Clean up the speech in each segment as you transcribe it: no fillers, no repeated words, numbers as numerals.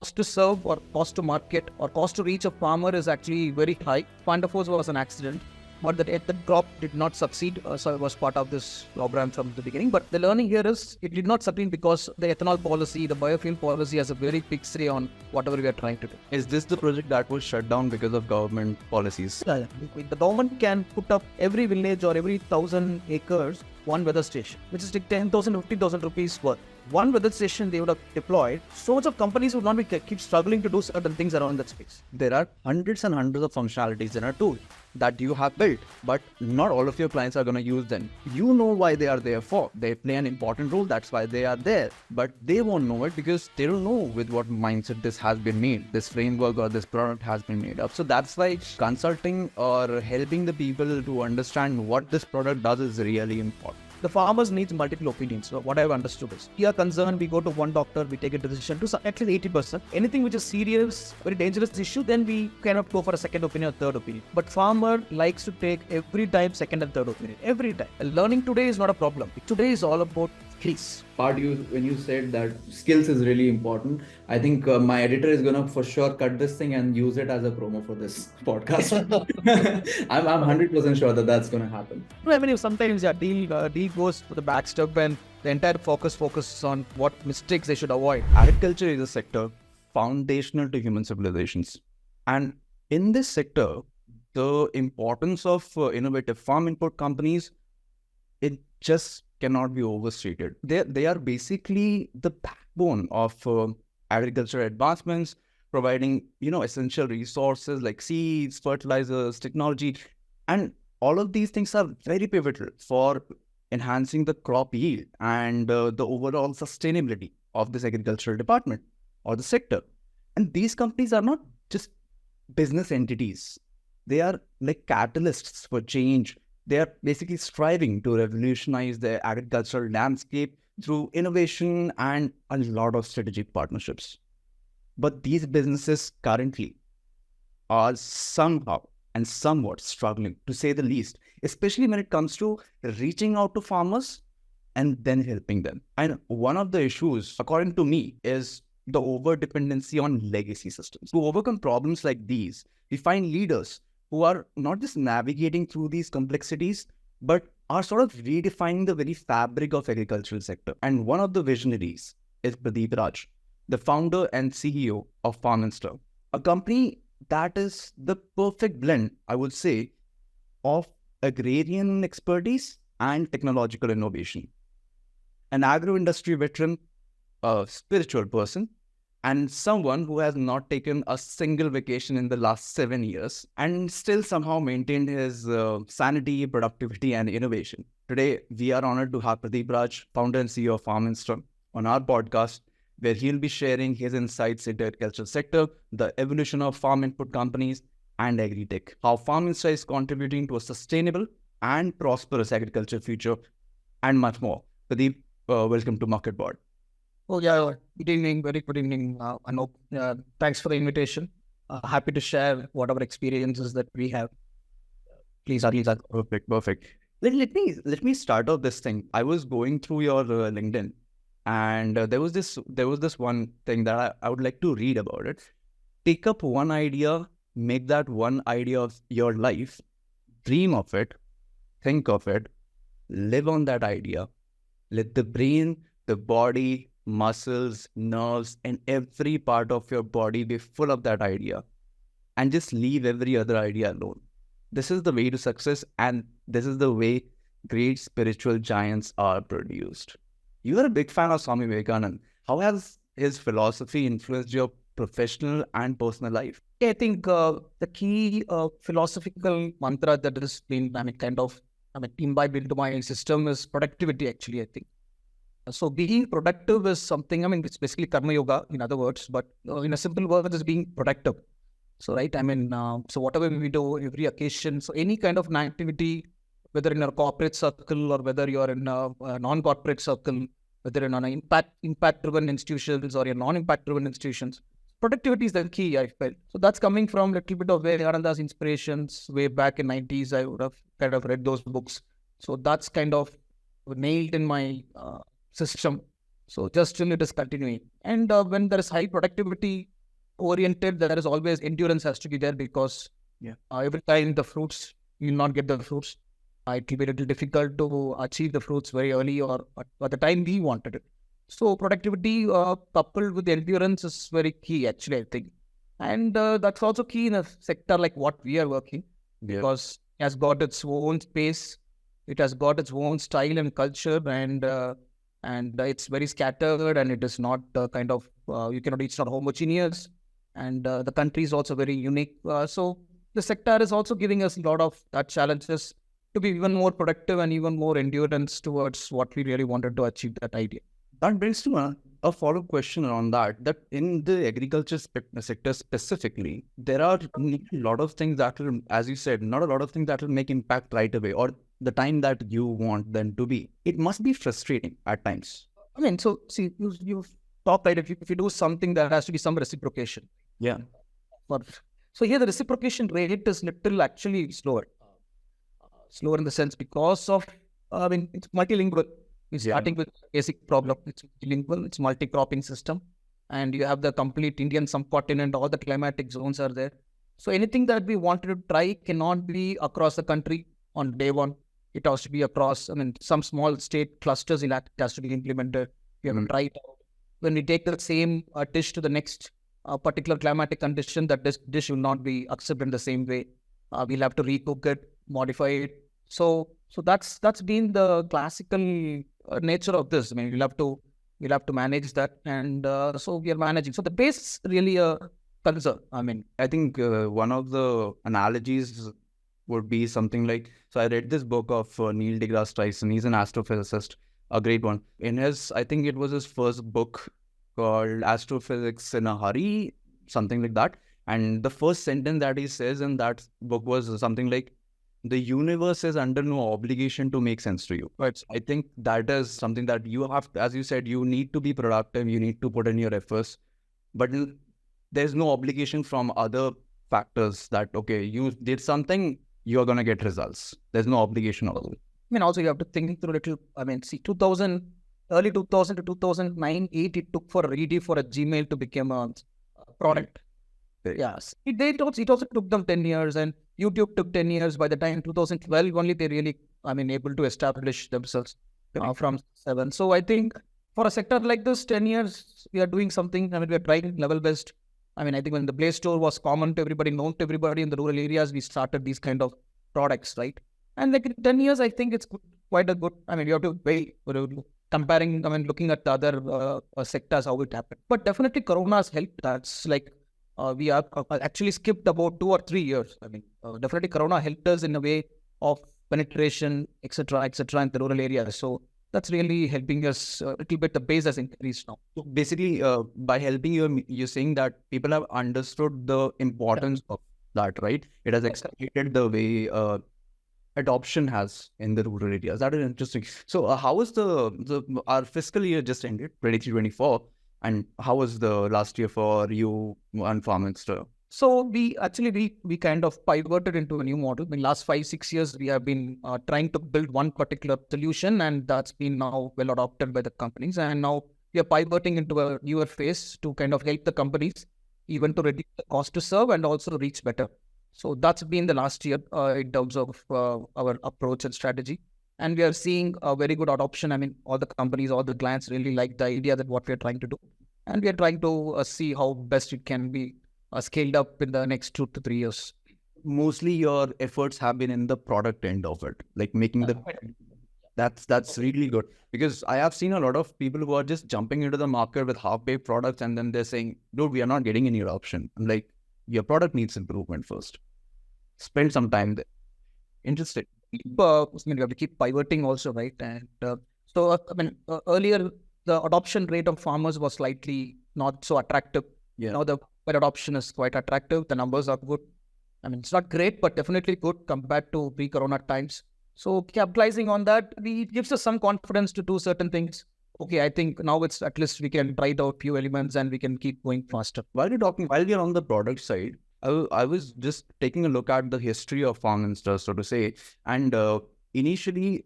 Cost to serve or cost to market or cost to reach a farmer is actually very high. Pandafos was an accident, but the crop did not succeed. So I was part of this program from the beginning. But the learning here is it did not succeed because the ethanol policy, the biofuel policy has a very big say on whatever we are trying to do. Is this the project that was shut down because of government policies? Yeah. The government can put up every village or every 1,000 acres one weather station, which is like 10,000, 50,000 rupees worth. One weather station they would have deployed, so much of companies would not be keep struggling to do certain things around that space. There are hundreds and hundreds of functionalities in a tool that you have built, but not all of your clients are going to use them. You know why they are there for. They play an important role. That's why they are there. But they won't know it because they don't know with what mindset this has been made, this framework or this product has been made up. So that's why consulting or helping the people to understand what this product does is really important. The farmers needs multiple opinions. So what I've understood is, we are concerned, we go to one doctor, we take a decision to at least 80%. Anything which is serious, very dangerous issue, then we cannot go for a second opinion or third opinion. But farmer likes to take every time second and third opinion, every time. Learning today is not a problem. Today is all about skills. When you said that skills is really important, I think my editor is gonna for sure cut this thing and use it as a promo for this podcast. I'm 100% sure that that's gonna happen. I mean, sometimes deal goes to the backstep and the entire focuses on what mistakes they should avoid. Agriculture is a sector foundational to human civilizations, and in this sector, the importance of innovative farm input companies, it just cannot be overstated. They are basically the backbone of agricultural advancements, providing essential resources like seeds, fertilizers, technology, and all of these things are very pivotal for enhancing the crop yield and the overall sustainability of this agricultural department or the sector. And these companies are not just business entities; they are like catalysts for change. They are basically striving to revolutionize the agricultural landscape through innovation and a lot of strategic partnerships. But these businesses currently are somehow and somewhat struggling, to say the least, especially when it comes to reaching out to farmers and then helping them. And one of the issues, according to me, is the over dependency on legacy systems. To overcome problems like these, we find leaders who are not just navigating through these complexities, but are sort of redefining the very fabric of agricultural sector. And one of the visionaries is Pradeep Raj, the founder and CEO of FarmInsta, a company that is the perfect blend, I would say, of agrarian expertise and technological innovation. An agro-industry veteran, a spiritual person, and someone who has not taken a single vacation in the last 7 years and still somehow maintained his sanity, productivity, and innovation. Today, we are honored to have Pradeep Raj, founder and CEO of FarmInsta, on our podcast, where he'll be sharing his insights into the agricultural sector, the evolution of farm input companies, and agri-tech, how FarmInsta is contributing to a sustainable and prosperous agriculture future, and much more. Pradeep, welcome to Market Board. Oh, yeah. Good evening. Very good evening, Anup. Thanks for the invitation. Happy to share whatever experiences that we have. Please. Perfect. Let me start off this thing. I was going through your LinkedIn, and there was this one thing that I would like to read about it. Take up one idea, make that one idea of your life, dream of it, think of it, live on that idea. Let the brain, the body, muscles, nerves, and every part of your body be full of that idea, and just leave every other idea alone. This is the way to success, and this is the way great spiritual giants are produced. You are a big fan of Swami Vivekananda. How has his philosophy influenced your professional and personal life? I think the key philosophical mantra that has been imbibed into my system is productivity, actually, I think. So being productive is something, it's basically karma yoga, in other words, but in a simple word, is being productive. So, right, so whatever we do, every occasion, so any kind of an activity, whether in a corporate circle or whether you're in a non-corporate circle, whether in an impact-driven institutions or your non-impact-driven institutions, productivity is the key, I felt. So that's coming from a little bit of Vivekananda's inspirations. Way back in 90s, I would have kind of read those books. So that's kind of nailed in my system. So just still it is continuing. And when there is high productivity oriented, there is always endurance has to be there, because every time the fruits, you will not get the fruits. It will be a little difficult to achieve the fruits very early or at the time we wanted it. So productivity coupled with endurance is very key, actually, I think. And that's also key in a sector like what we are working, because it has got its own space, it has got its own style and culture, and it's very scattered, and it is not kind of you cannot, it's not homogeneous, and the country is also very unique. So the sector is also giving us a lot of challenges to be even more productive and even more endurance towards what we really wanted to achieve, that idea. That brings to a follow-up question around that in the agriculture sector specifically, there are a lot of things that will, as you said, not a lot of things that will make impact right away or the time that you want them to be. It must be frustrating at times. I mean, so see, you talk, right? If you do something, there has to be some reciprocation. Yeah. So here the reciprocation rate is little actually slower. Slower in the sense because of, I mean, it's multilingual. We're starting with basic problem. It's multilingual, it's multi-cropping system. And you have the complete Indian subcontinent, all the climatic zones are there. So anything that we wanted to try cannot be across the country on day one. It has to be across, I mean, some small state clusters in that it has to be implemented. We have to try it out. When we take the same dish to the next particular climatic condition, that dish will not be accepted in the same way. We'll have to recook it, modify it. So that's been the classical nature of this. I mean, we'll have to manage that, and so we are managing. So the pace is really a concern. I mean, I think one of the analogies would be something like, so I read this book of Neil deGrasse Tyson. He's an astrophysicist, a great one. In his, I think it was his first book called Astrophysics in a Hurry, something like that. And the first sentence that he says in that book was something like, the universe is under no obligation to make sense to you. right. I think that is something that you have, as you said, you need to be productive, you need to put in your efforts, but there's no obligation from other factors that, okay, you did something, you're going to get results. There's no obligation at all. I mean, also you have to think through a little, I mean, see, early 2000 to 2009, 8, it took for ready for a Gmail to become a product. Yes. It also took them 10 years, and YouTube took 10 years. By the time 2012, only they really, I mean, able to establish themselves from 7. So I think for a sector like this, 10 years, we are doing something. I mean, we are trying level best. I mean, I think when the Play Store was common to everybody, known to everybody in the rural areas, we started these kind of products, right? And like 10 years, I think it's quite a good, I mean, you have to wait, comparing, I mean, looking at the other sectors, how it happened. But definitely Corona has helped. That's like, we have actually skipped about 2 or 3 years. I mean, definitely Corona helped us in a way of penetration, etc., in the rural areas. So that's really helping us a little bit. The base has increased now. So basically, by helping you, you're saying that people have understood the importance of that, right? It has accelerated the way adoption has in the rural areas. That is interesting. So how is our fiscal year just ended, 23-24? And how was the last year for you and FarmInsta? So we kind of pivoted into a new model. In the last 5-6 years, we have been trying to build one particular solution, and that's been now well adopted by the companies. And now we are pivoting into a newer phase to kind of help the companies even to reduce the cost to serve and also reach better. So that's been the last year in terms of our approach and strategy. And we are seeing a very good adoption. I mean, all the companies, all the clients really like the idea that what we are trying to do. And we are trying to see how best it can be scaled up in the next 2 to 3 years. Mostly your efforts have been in the product end of it, like making that's really good. Because I have seen a lot of people who are just jumping into the market with half-baked products and then they're saying, dude, we are not getting any adoption. I'm like, your product needs improvement first. Spend some time there. Interesting. We have to keep pivoting also, right? And earlier the adoption rate of farmers was slightly not so attractive. Now the adoption is quite attractive. The numbers are good. I mean, it's not great, but definitely good compared to pre-corona times. So capitalizing on that, it gives us some confidence to do certain things. Okay, I think now it's at least we can try out few elements and we can keep going faster. While we're on the product side, I was just taking a look at the history of FarmInsta, so to say, and initially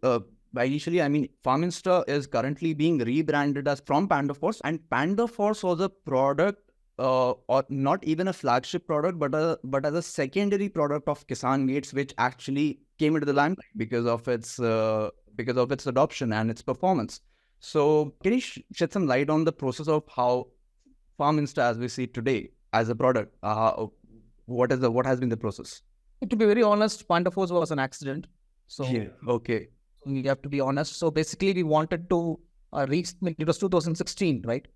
initially, I mean, FarmInsta is currently being rebranded as from Panda Force, and Panda Force was a product, or not even a flagship product, but as a secondary product of Kisan Gates, which actually came into the limelight because of its adoption and its performance. So, can you shed some light on the process of how FarmInsta, as we see today, as a product, what has been the process? To be very honest, Panda Force was an accident. So Yeah. Okay. we have to be honest. So basically, we wanted to reach. I mean, it was 2016, right?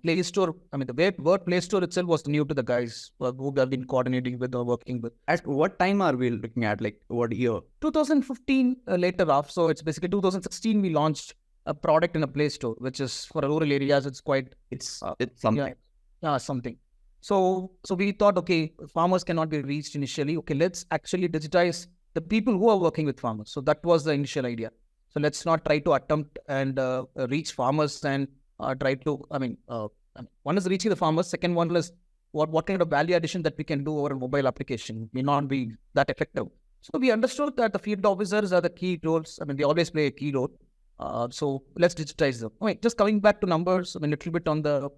Play Store. I mean, the word Play Store itself was new to the guys who have been coordinating with or working with. At what time are we looking at? Like what year? 2015 later off. So it's basically 2016. We launched a product in a Play Store, which is for rural areas. It's quite. It's something. Yeah, something. So we thought, okay, farmers cannot be reached initially. Okay, let's actually digitize the people who are working with farmers. So that was the initial idea. So let's not try to attempt and reach farmers and try to, one is reaching the farmers. Second one is what kind of value addition that we can do over a mobile application may not be that effective. So we understood that the field officers are the key roles. I mean, they always play a key role. So let's digitize them. Just coming back to numbers, a little bit on the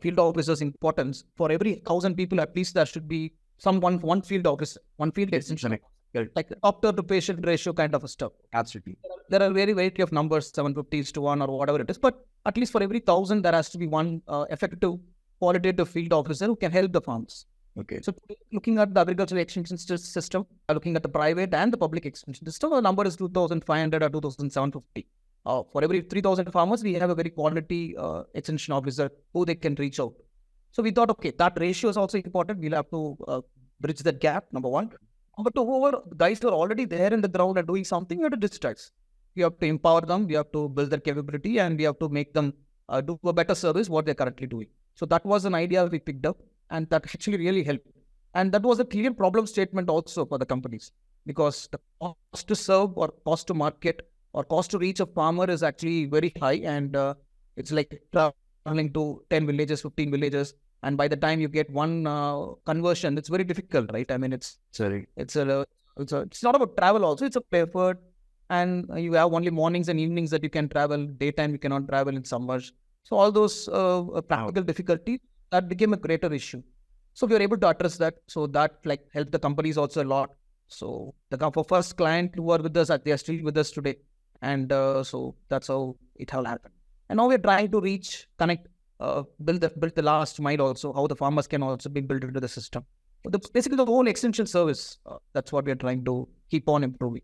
field officers' importance. For every 1,000 people, at least there should be one field officer, one field extension, like doctor to patient ratio kind of a stuff. Absolutely. There are very variety of numbers, 750:1 or whatever it is, but at least for every 1,000, there has to be one effective qualitative field officer who can help the farmers. Okay. So looking at the agricultural extension system, looking at the private and the public extension system, the number is 2,500 or 2,750. For every 3,000 farmers, we have a very quality extension officer who they can reach out. So we thought, okay, that ratio is also important. We'll have to bridge that gap, number one. Number two, whoever guys who are already there in the ground and doing something, we have to digitize. We have to empower them. We have to build their capability, and we have to make them do a better service what they're currently doing. So that was an idea we picked up, and that actually really helped. And that was a clear problem statement also for the companies, because the cost to serve or cost to market or cost to reach a farmer is actually very high, and it's like traveling to 10 villages, 15 villages, and by the time you get one conversion, it's very difficult, right? I mean, it's not about travel also, it's a effort, and you have only mornings and evenings that you can travel, daytime you cannot travel in summers. So all those practical difficulties, that became a greater issue. So we were able to address that. So that helped the companies also a lot. So the first client who are with us, they are still with us today. And so that's how it all happened. And now we're trying to connect, build the last mile also, how the farmers can also be built into the system. Basically, the whole extension service, that's what we're trying to keep on improving.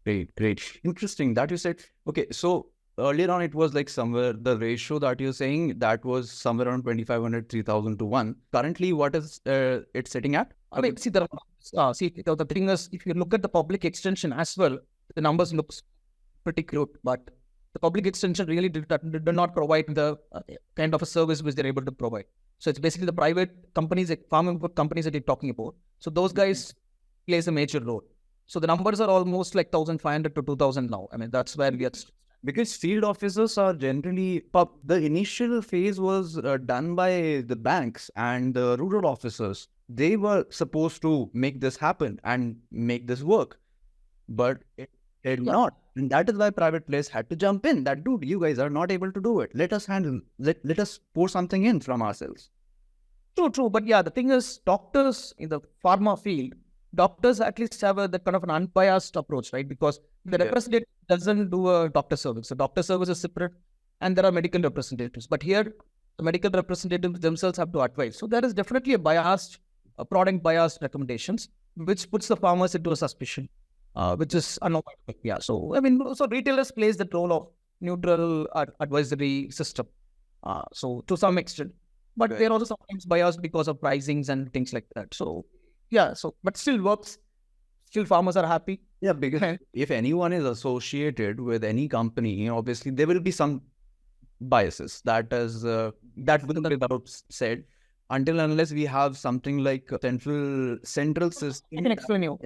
Great. Interesting that you said. Okay, so earlier on, it was like somewhere, the ratio that you're saying, that was somewhere around 2,500, 3,000 to 1. Currently, what is it sitting at? I mean, the thing is, if you look at the public extension as well, the numbers looks pretty cute, but the public extension really did not provide the kind of a service which they're able to provide. So it's basically the private companies, farm input companies that you're talking about. So those guys plays a major role. So the numbers are almost like 1,500 to 2,000 now. I mean, that's where we are. Because field officers are generally, the initial phase was done by the banks and the rural officers. They were supposed to make this happen and make this work, but it did not. And that is why private players had to jump in. That, dude, you guys are not able to do it. Let us handle, let us pour something in from ourselves. True. But yeah, the thing is, doctors in the pharma field, doctors at least have that kind of an unbiased approach, right? Because the representative doesn't do a doctor service. So doctor service is separate, and there are medical representatives. But here, the medical representatives themselves have to advise. So there is definitely a product biased recommendations, which puts the farmers into a suspicion, which is unavoidable. Yeah. So I mean, so retailers plays the role of neutral advisory system. So to some extent, but they're also sometimes biased because of pricings and things like that. So yeah, but still works. Still farmers are happy. Yeah, because if anyone is associated with any company, obviously there will be some biases. That wouldn't be said until unless we have something like a central system. I can explain you.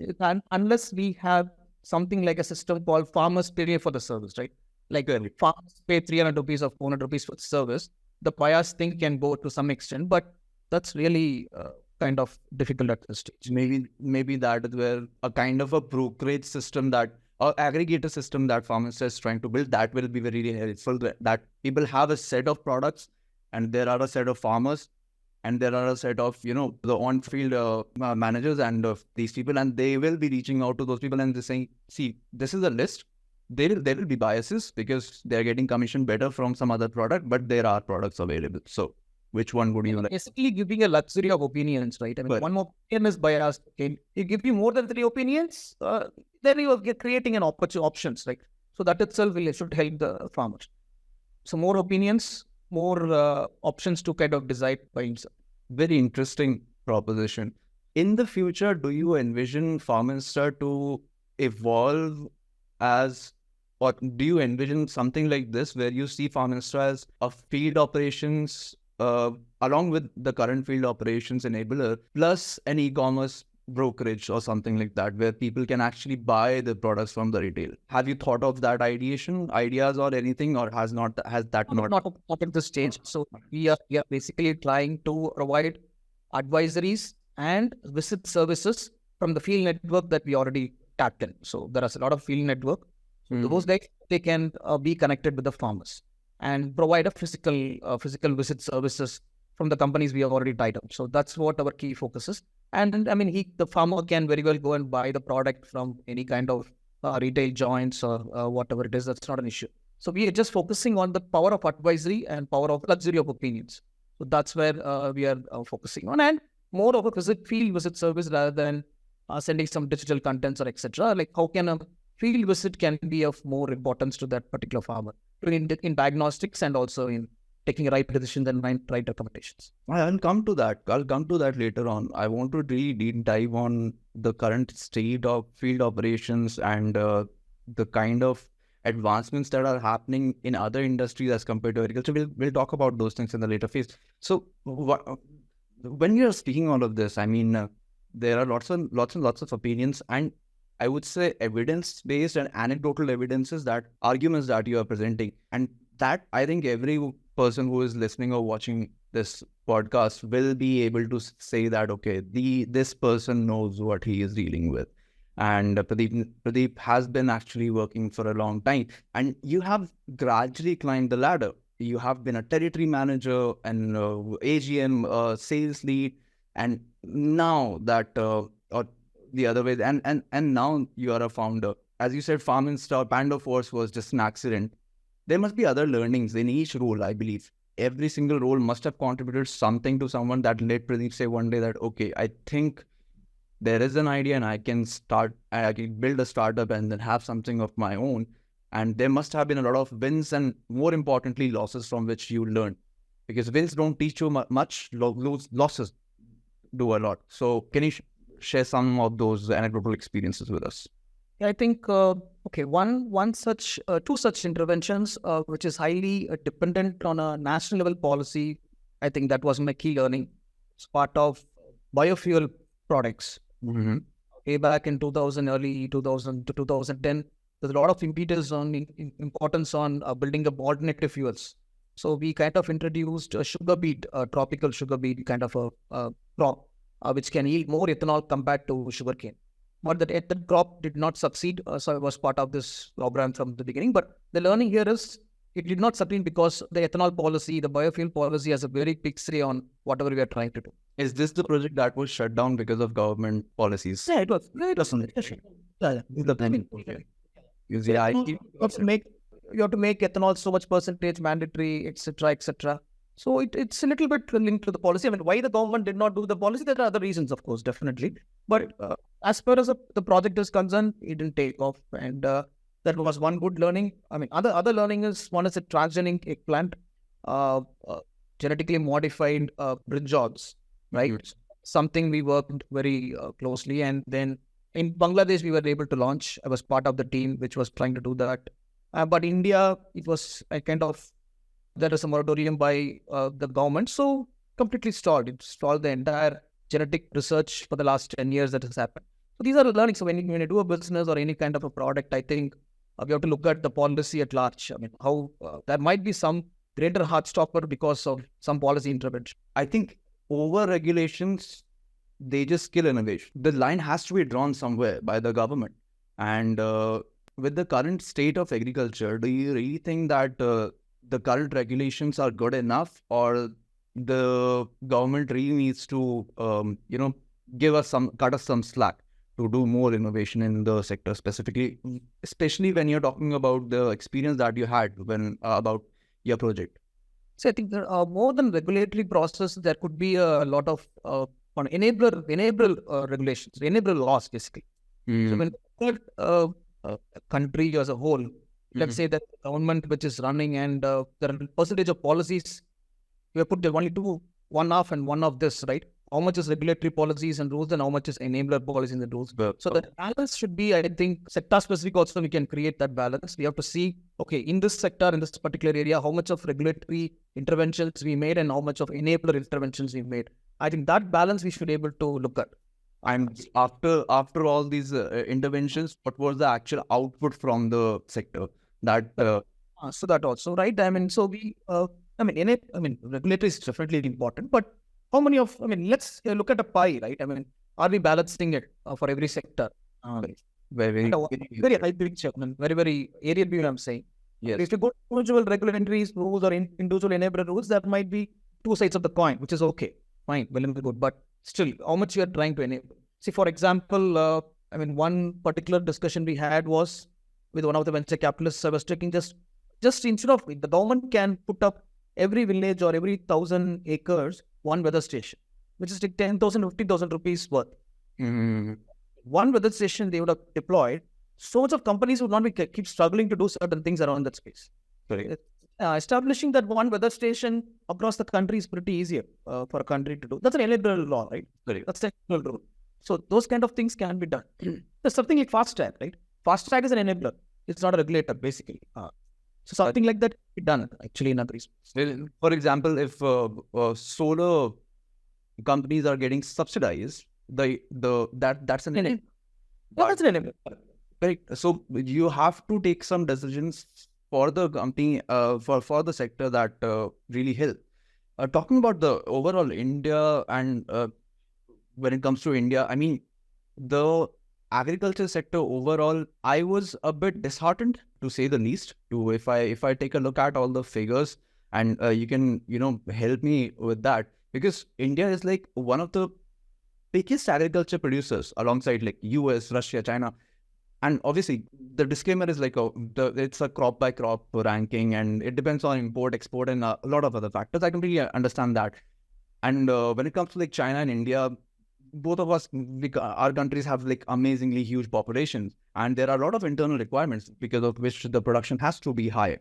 Unless we have something like a system called farmers pay for the service, right? Like farmers pay 300 rupees or 400 rupees for the service. The bias thing can go to some extent, but that's really kind of difficult at this stage. Maybe that is where a kind of a brokerage system that aggregator system that FarmInsta is trying to build, that will be very helpful. That people have a set of products, and there are a set of farmers, and there are a set of, you know, the on-field managers and these people, and they will be reaching out to those people and they're saying, see, this is a list. There will be biases because they're getting commission better from some other product, but there are products available. So which one would you like? Basically giving a luxury of opinions, right? I mean, But one opinion is biased. Okay, you give you more than 3 opinions, then you are creating an options, right? So that itself should help the farmers. So more opinions, more options to kind of decide by himself. very interesting proposition. In the future, do you envision FarmInsta to evolve as, or do you envision something like this where you see FarmInsta as a field operations along with the current field operations enabler plus an e-commerce brokerage or something like that, where people can actually buy the products from the retail? Have you thought of that ideas or anything, or has that not? Not at this stage. So we are basically trying to provide advisories and visit services from the field network that we already tapped in. So there is a lot of field network. So those guys, they can be connected with the farmers and provide a physical visit services from the companies we have already tied up. So that's what our key focus is. And I mean, the farmer can very well go and buy the product from any kind of retail joints or whatever it is. That's not an issue. So we are just focusing on the power of advisory and power of luxury of opinions. So that's where we are focusing on, and more of a field visit service rather than sending some digital contents or etc. Like how can a field visit can be of more importance to that particular farmer in diagnostics and also in taking right decisions and right recommendations. I'll come to that. I'll come to that later on. I want to really deep dive on the current state of field operations and the kind of advancements that are happening in other industries as compared to agriculture. We'll talk about those things in the later phase. So when you're speaking all of this, I mean, there are lots and lots of opinions, and I would say evidence-based and anecdotal evidences, that arguments that you are presenting, and that I think every person who is listening or watching this podcast will be able to say that, okay, this person knows what he is dealing with. And Pradeep has been actually working for a long time, and you have gradually climbed the ladder. You have been a territory manager and AGM, sales lead, and now that or the other way, and now you are a founder. As you said, FarmInsta, Panda Force was just an accident. There must be other learnings in each role, I believe. Every single role must have contributed something to someone that let Pradeep say one day that, okay, I think there is an idea and I can build a startup and then have something of my own. And there must have been a lot of wins and, more importantly, losses from which you learn. Because wins don't teach you much, losses do a lot. So can you share some of those anecdotal experiences with us? I think, two such interventions, which is highly dependent on a national level policy. I think that was my key learning. It's part of biofuel products. Mm-hmm. Way back in 2000, early 2000 to 2010, there's a lot of impetus on importance on building up alternative fuels. So we kind of introduced a sugar beet, a tropical sugar beet kind of a crop, which can yield more ethanol compared to sugarcane. But the crop did not succeed, so I was part of this program from the beginning. But the learning here is it did not succeed because the ethanol policy, the biofuel policy has a very big say on whatever we are trying to do. Is this the project that was shut down because of government policies? Yeah, it was. You have to make ethanol so much percentage mandatory, etc., etc. So it's a little bit linked to the policy. I mean, why the government did not do the policy? There are other reasons, of course, definitely. But as far as the project is concerned, it didn't take off, and that was one good learning. I mean, other learning is, one is a transgenic eggplant, genetically modified brinjals, right? Mm-hmm. Something we worked very closely, and then in Bangladesh we were able to launch. I was part of the team which was trying to do that. But India, it was there is a moratorium by the government, so completely stalled. It stalled the entire genetic research for the last 10 years that has happened. So these are the learnings. So when you do a business or any kind of a product, I think we have to look at the policy at large. I mean, how there might be some greater heart stopper because of some policy intervention. I think over regulations, they just kill innovation. The line has to be drawn somewhere by the government. And with the current state of agriculture, do you really think that the current regulations are good enough, or the government really needs to, cut us some slack to do more innovation in the sector specifically, especially when you're talking about the experience that you had when about your project? So I think there are more than regulatory process. There could be a lot of enable regulations, enable laws basically. So when you look at a country as a whole, let's say that the government which is running and there are percentage of policies, you have put only one half and one of this, right? How much is regulatory policies and rules and how much is enabler policies and rules. So the balance should be, I think, sector specific also we can create that balance. We have to see, okay, in this sector, in this particular area, how much of regulatory interventions we made and how much of enabler interventions we made. I think that balance we should be able to look at. And after all these interventions, what was the actual output from the sector? That so that also, right? I mean, so we, regulatory is definitely important, but how many of, let's look at a pie, right? I mean, are we balancing it for every sector? very high picture, very aerial view, I'm saying. Yes. If you go to individual regulatory rules or individual enabler rules, that might be two sides of the coin, which is okay, fine, well and good, but still, how much you are trying to enable? See, for example, one particular discussion we had was with one of the venture capitalists. I was taking just instead of the government can put up every village or every 1,000 acres, one weather station, which is like 10,000, 50,000 rupees worth. One weather station they would have deployed. So much of companies would not be keep struggling to do certain things around that space. Establishing that one weather station across the country is pretty easier for a country to do. That's an enabler law, right? That's an enabler rule. So those kind of things can be done. There's something like fast track, right? Fast track is an enabler. It's not a regulator, basically. So something like that be done actually in other respects. For example, if solar companies are getting subsidized, that's an enabler. That's an enabler. Right. So you have to take some decisions for the company, for the sector that really help. Talking about the overall India and when it comes to India, I mean, the agriculture sector overall, I was a bit disheartened, to say the least. If I take a look at all the figures, and you can help me with that, because India is like one of the biggest agriculture producers alongside like US, Russia, China. And obviously, the disclaimer is like it's a crop by crop ranking, and it depends on import, export, and a lot of other factors. I completely understand that. And when it comes to like China and India, both of us, our countries have like amazingly huge populations, and there are a lot of internal requirements because of which the production has to be high.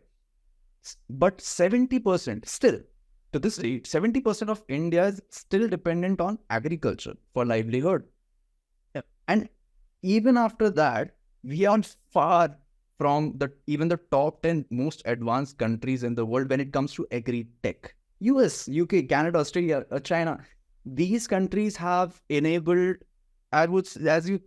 But 70% still, to this day, 70% of India is still dependent on agriculture for livelihood. Yeah. And even after that, we are far from even the top 10 most advanced countries in the world when it comes to agri-tech. US, UK, Canada, Australia, China, these countries have enabled, as you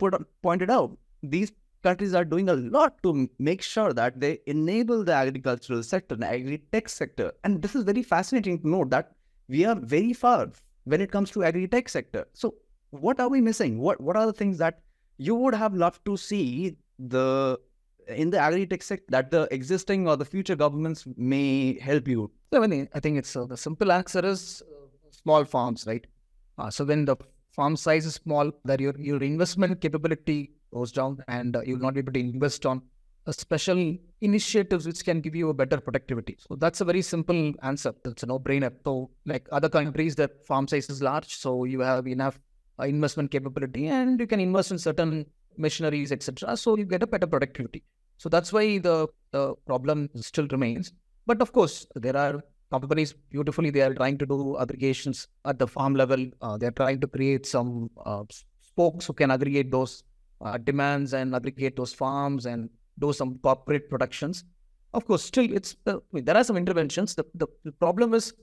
pointed out, these countries are doing a lot to make sure that they enable the agricultural sector, the agri-tech sector. And this is very fascinating to note that we are very far when it comes to agri-tech sector. So what are we missing? What are the things that you would have loved to see in the agri-tech sector that the existing or the future governments may help you? So I think it's the simple answer is small farms, right? So when the farm size is small, that your investment capability goes down, and you'll not be able to invest on a special initiatives which can give you a better productivity. So that's a very simple answer. It's a no-brainer. So like other countries, the farm size is large, so you have enough investment capability, and you can invest in certain machineries, etc. So you get a better productivity. So that's why the problem still remains. But of course, there are companies beautifully, they are trying to do aggregations at the farm level. They're trying to create some spokes who can aggregate those demands and aggregate those farms and do some corporate productions. Of course, still there are some interventions. The problem is,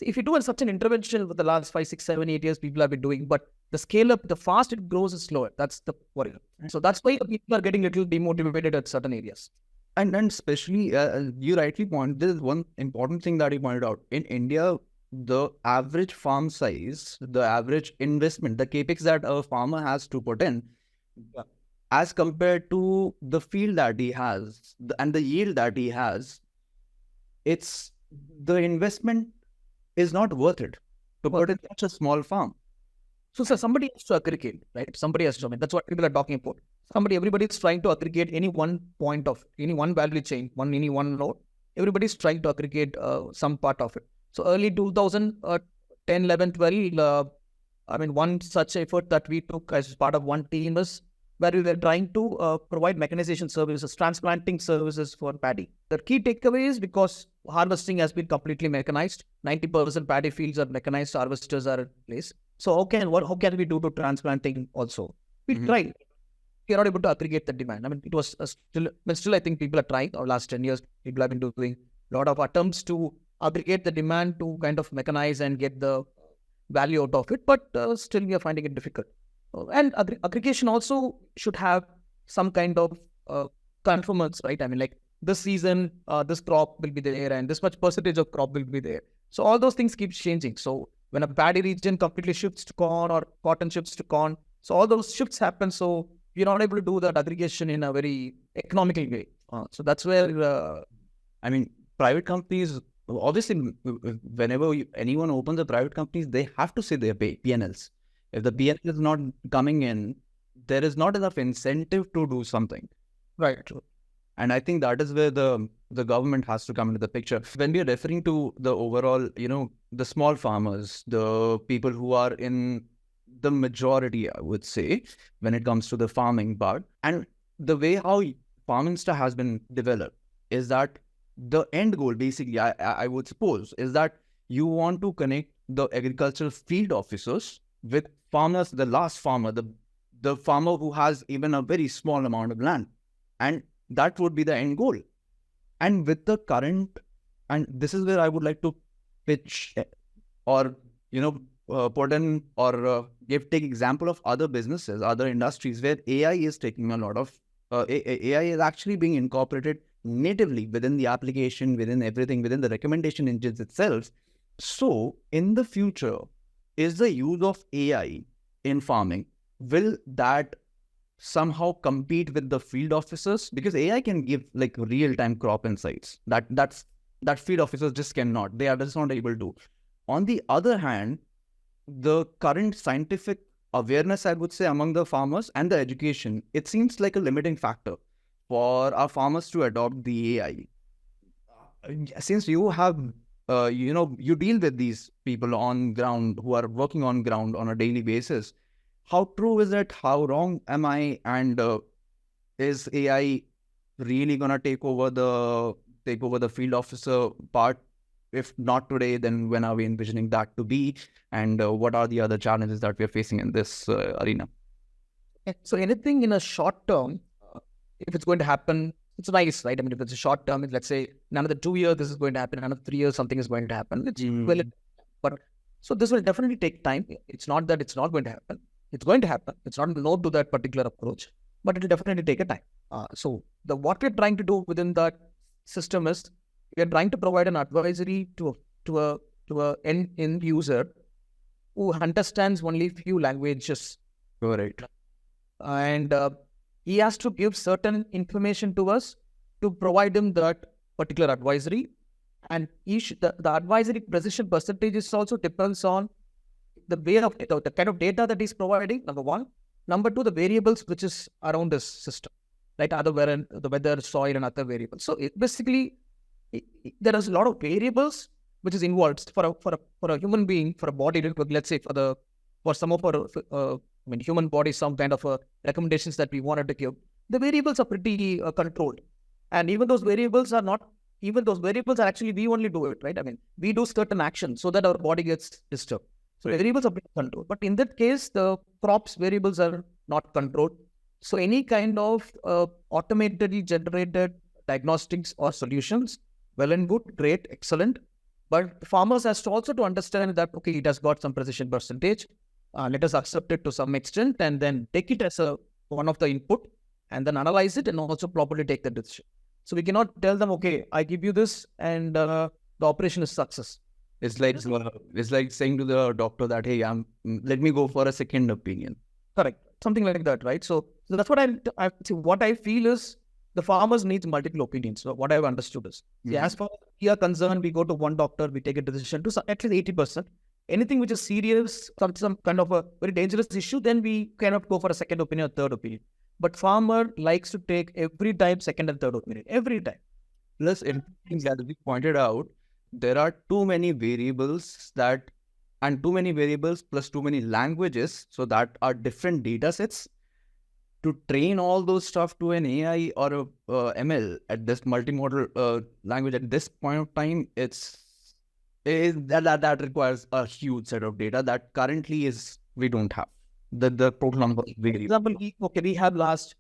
if you do such an intervention with the last 5, 6, 7, 8 years, people have been doing, but the scale up, the fast it grows is slower. That's the worry. So that's why people are getting a little demotivated at certain areas. And especially, you rightly point, there is one important thing that you pointed out. In India, the average farm size, the average investment, the capex that a farmer has to put in, as compared to the field that he has and the yield that he has, it's the investment is not worth it to put in such a small farm. So, sir, somebody has to aggregate, right? Somebody has to. I mean, that's what people are talking about. Everybody is trying to aggregate any one point of any one value chain, any one node. Everybody's trying to aggregate some part of it. So, early 2010, 11, 12, I mean, one such effort that we took as part of one team is where we were trying to provide mechanization services, transplanting services for paddy. The key takeaway is because harvesting has been completely mechanized, 90% paddy fields are mechanized, harvesters are in place. So how can we do to transplanting also? We tried. We are not able to aggregate the demand. I mean, it was still I think people are trying. Over the last 10 years, people have been doing a lot of attempts to aggregate the demand to kind of mechanize and get the value out of it. But still, we are finding it difficult. And aggregation also should have some kind of conformance, right? I mean, like this season, this crop will be there and this much percentage of crop will be there. So all those things keep changing. So when a paddy region completely shifts to corn or cotton shifts to corn, so all those shifts happen. So you're not able to do that aggregation in a very economical way. So that's where, I mean, private companies, obviously, whenever anyone opens a private company, they have to say their P&Ls. If the P&L is not coming in, there is not enough incentive to do something. right. And I think that is where the government has to come into the picture. When we are referring to the overall, the small farmers, the people who are in the majority, I would say, when it comes to the farming part, and the way how FarmInsta has been developed is that the end goal, basically, I would suppose, is that you want to connect the agricultural field officers with farmers, the last farmer, the farmer who has even a very small amount of land. And that would be the end goal. And with the current, and this is where I would like to pitch or, put in or take example of other businesses, other industries where AI is taking a lot of, AI is actually being incorporated natively within the application, within everything, within the recommendation engines itself. So in the future, is the use of AI in farming, will that somehow compete with the field officers? Because AI can give like real-time crop insights that field officers just cannot. They are just not able to. On the other hand, the current scientific awareness, I would say, among the farmers and the education, it seems like a limiting factor for our farmers to adopt the AI. Since you have, you deal with these people on ground who are working on ground on a daily basis, how true is it? How wrong am I? And is AI really gonna take over the field officer part? If not today, then when are we envisioning that to be? And what are the other challenges that we are facing in this arena? So anything in a short term, if it's going to happen, it's nice, right? I mean, if it's a short term, let's say in another 2 years, this is going to happen. Another 3 years, something is going to happen. But so this will definitely take time. It's not that it's not going to happen. It's going to happen. It's not no to that particular approach, but it will definitely take a time. So what we're trying to do within that system is we are trying to provide an advisory to a end user who understands only few languages. Correct. And he has to give certain information to us to provide him that particular advisory. And the advisory precision percentages also depends on the way of the kind of data that he's providing, number one. Number two, the variables which is around this system, right? The weather, soil, and other variables. So basically, there is a lot of variables which is involved for a human being, for a body. Let's say for some of our human body, some kind of recommendations that we wanted to give. The variables are pretty controlled, and even those variables are actually we only do it, right? I mean, we do certain actions so that our body gets disturbed. So variables are pretty controlled, but in that case, the crops variables are not controlled. So any kind of automatically generated diagnostics or solutions, well and good, great, excellent. But farmers has to also to understand that, okay, it has got some precision percentage. Let us accept it to some extent and then take it as one of the input and then analyze it and also properly take the decision. So we cannot tell them, okay, I give you this and the operation is success. It's like saying to the doctor that, hey, let me go for a second opinion. Correct. Something like that, right? So So that's what what I feel is the farmers needs multiple opinions. So what I've understood is, see, as far as we are concerned, we go to one doctor, we take a decision to at least 80%. Anything which is serious, some kind of a very dangerous issue, then we cannot go for a second opinion or third opinion. But farmer likes to take every time second and third opinion, every time. Plus, as we pointed out, there are too many variables plus too many languages, so that are different data sets. To train all those stuff to an AI or a ML at this multimodal language at this point of time, that requires a huge set of data that currently we don't have. The total number of variables. For example, we have last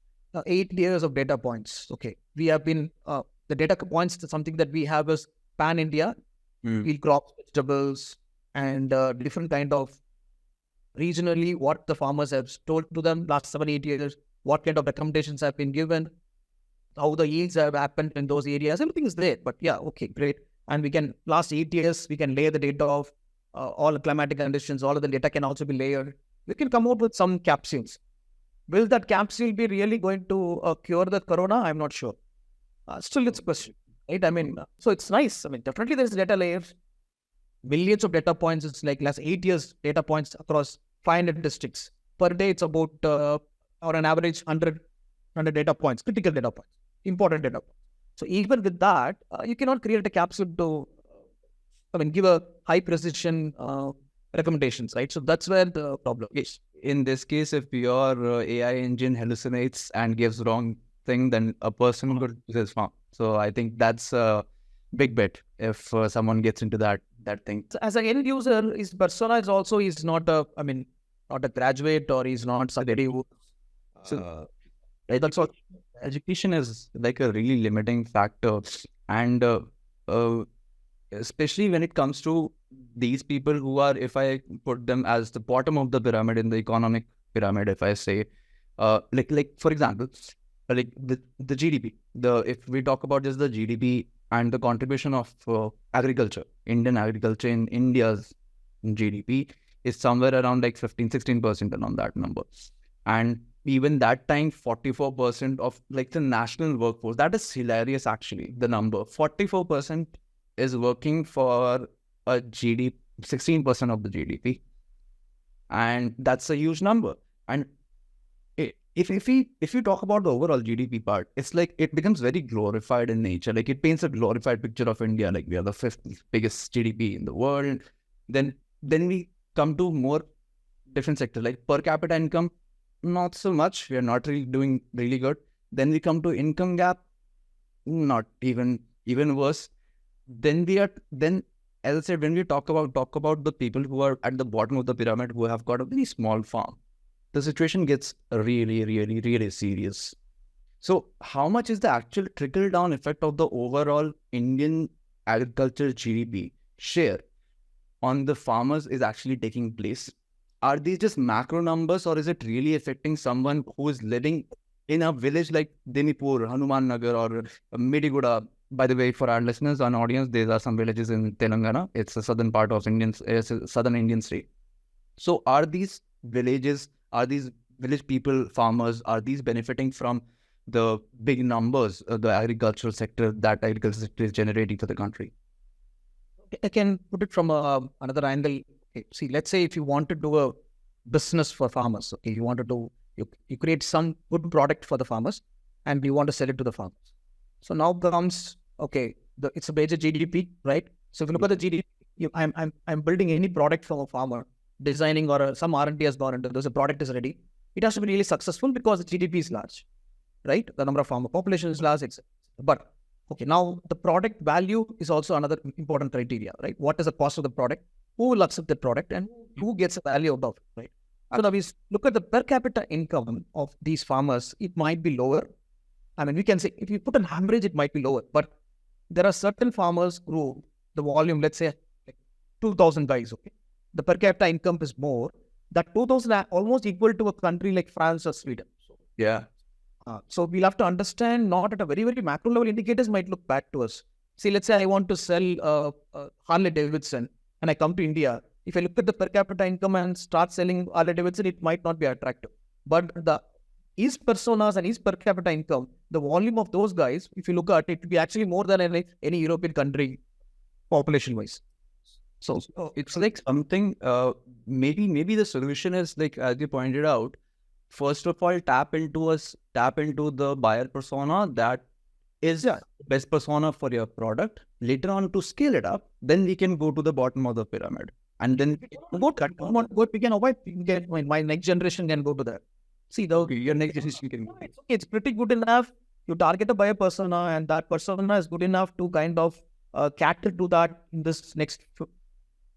8 years of data points. Okay, we have been the data points to something that we have is pan India, field crops, vegetables, and different kind of regionally what the farmers have told to them last 7-8 years. What kind of recommendations have been given, how the yields have happened in those areas, everything is there. But yeah, okay, great. And we can, last 8 years, we can layer the data of all the climatic conditions, all of the data can also be layered. We can come out with some capsules. Will that capsule be really going to cure the corona? I'm not sure. Still, it's a question, right? I mean, so it's nice. I mean, definitely there's data layers, millions of data points. It's like last 8 years data points across 500 districts. Per day, it's about or an average 100 data points, critical data points, important data points. So even with that, you cannot create a capsule to, give a high precision recommendations, right? So that's where the problem is. In this case, if your AI engine hallucinates and gives wrong thing, then a person could lose his farm. So I think that's a big bet if someone gets into that thing. So as an end user, his persona is also, he's not a graduate, or he's not somebody who. That's what education is like a really limiting factor, and especially when it comes to these people who are, if I put them as the bottom of the pyramid in the economic pyramid, if I say, like for example, like the GDP. If we talk about just the GDP and the contribution of agriculture, Indian agriculture in India's GDP is somewhere around like 15-16% around that number, and even that time, 44% of like the national workforce. That is hilarious, actually. The number 44% is working for a GDP, 16% of the GDP, and that's a huge number. And if you talk about the overall GDP part, it's like it becomes very glorified in nature. Like it paints a glorified picture of India, like we are the 5th biggest GDP in the world. Then we come to more different sectors like per capita income. Not so much. We are not really doing really good. Then we come to income gap. Not even worse. Then as I said, when we talk about the people who are at the bottom of the pyramid who have got a very small farm, the situation gets really, really, really serious. So how much is the actual trickle down effect of the overall Indian agriculture GDP share on the farmers is actually taking place? Are these just macro numbers, or is it really affecting someone who is living in a village like Dimipur, Hanuman Nagar, or Mediguda? By the way, for our listeners and audience, there are some villages in Telangana. It's a southern part of southern Indian state. So are these villages, are these village people, farmers, are these benefiting from the big numbers, the agricultural sector is generating for the country? I can put it from another angle. Okay, see, let's say if you want to do a business for farmers, okay, you create some good product for the farmers and you want to sell it to the farmers. So now comes, okay, it's a major GDP, right? So if you look at the GDP, I'm building any product for a farmer, designing or some R&D has gone into this, a product is ready. It has to be really successful because the GDP is large, right? The number of farmer population is large, etc. But okay, now the product value is also another important criteria, right? What is the cost of the product? Who will accept the product and who gets the value out of it, right? So now we look at the per capita income of these farmers, it might be lower. I mean, we can say if you put an average, it might be lower, but there are certain farmers who the volume, let's say like 2,000 guys, okay? The per capita income is more. That 2,000 are almost equal to a country like France or Sweden. So, yeah. So we'll have to understand, not at a very, very macro level, indicators might look bad to us. See, let's say I want to sell Harley Davidson and I come to India. If I look at the per capita income and start selling Harley Davidson, it might not be attractive. But the his personas and his per capita income, the volume of those guys, if you look at it, will be actually more than any European country population-wise. So It's like something, maybe the solution is like, as you pointed out, first of all, tap into the buyer persona that is best persona for your product. Later on, to scale it up, then we can go to the bottom of the pyramid. And then what we can avoid, my next generation can go to that. See, your next generation can. It's pretty good enough. You target a buyer persona, and that persona is good enough to kind of cater to that in this next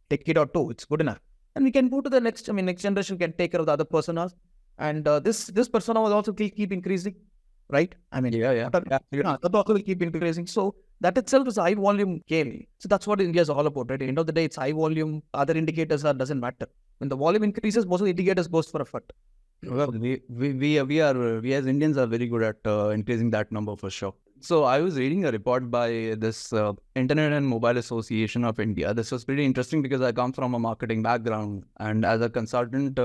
decade or two. It's good enough, and we can go to the next. Next generation can take care of the other personas, and this persona will also keep increasing, right? That also will keep increasing. So that itself is a high volume game. So that's what India is all about, right? At the end of the day, it's high volume. Other indicators doesn't matter. When the volume increases, most of the indicators goes for a foot. Well, we as Indians are very good at increasing that number for sure. So I was reading a report by this Internet and Mobile Association of India. This was pretty interesting because I come from a marketing background, and as a consultant,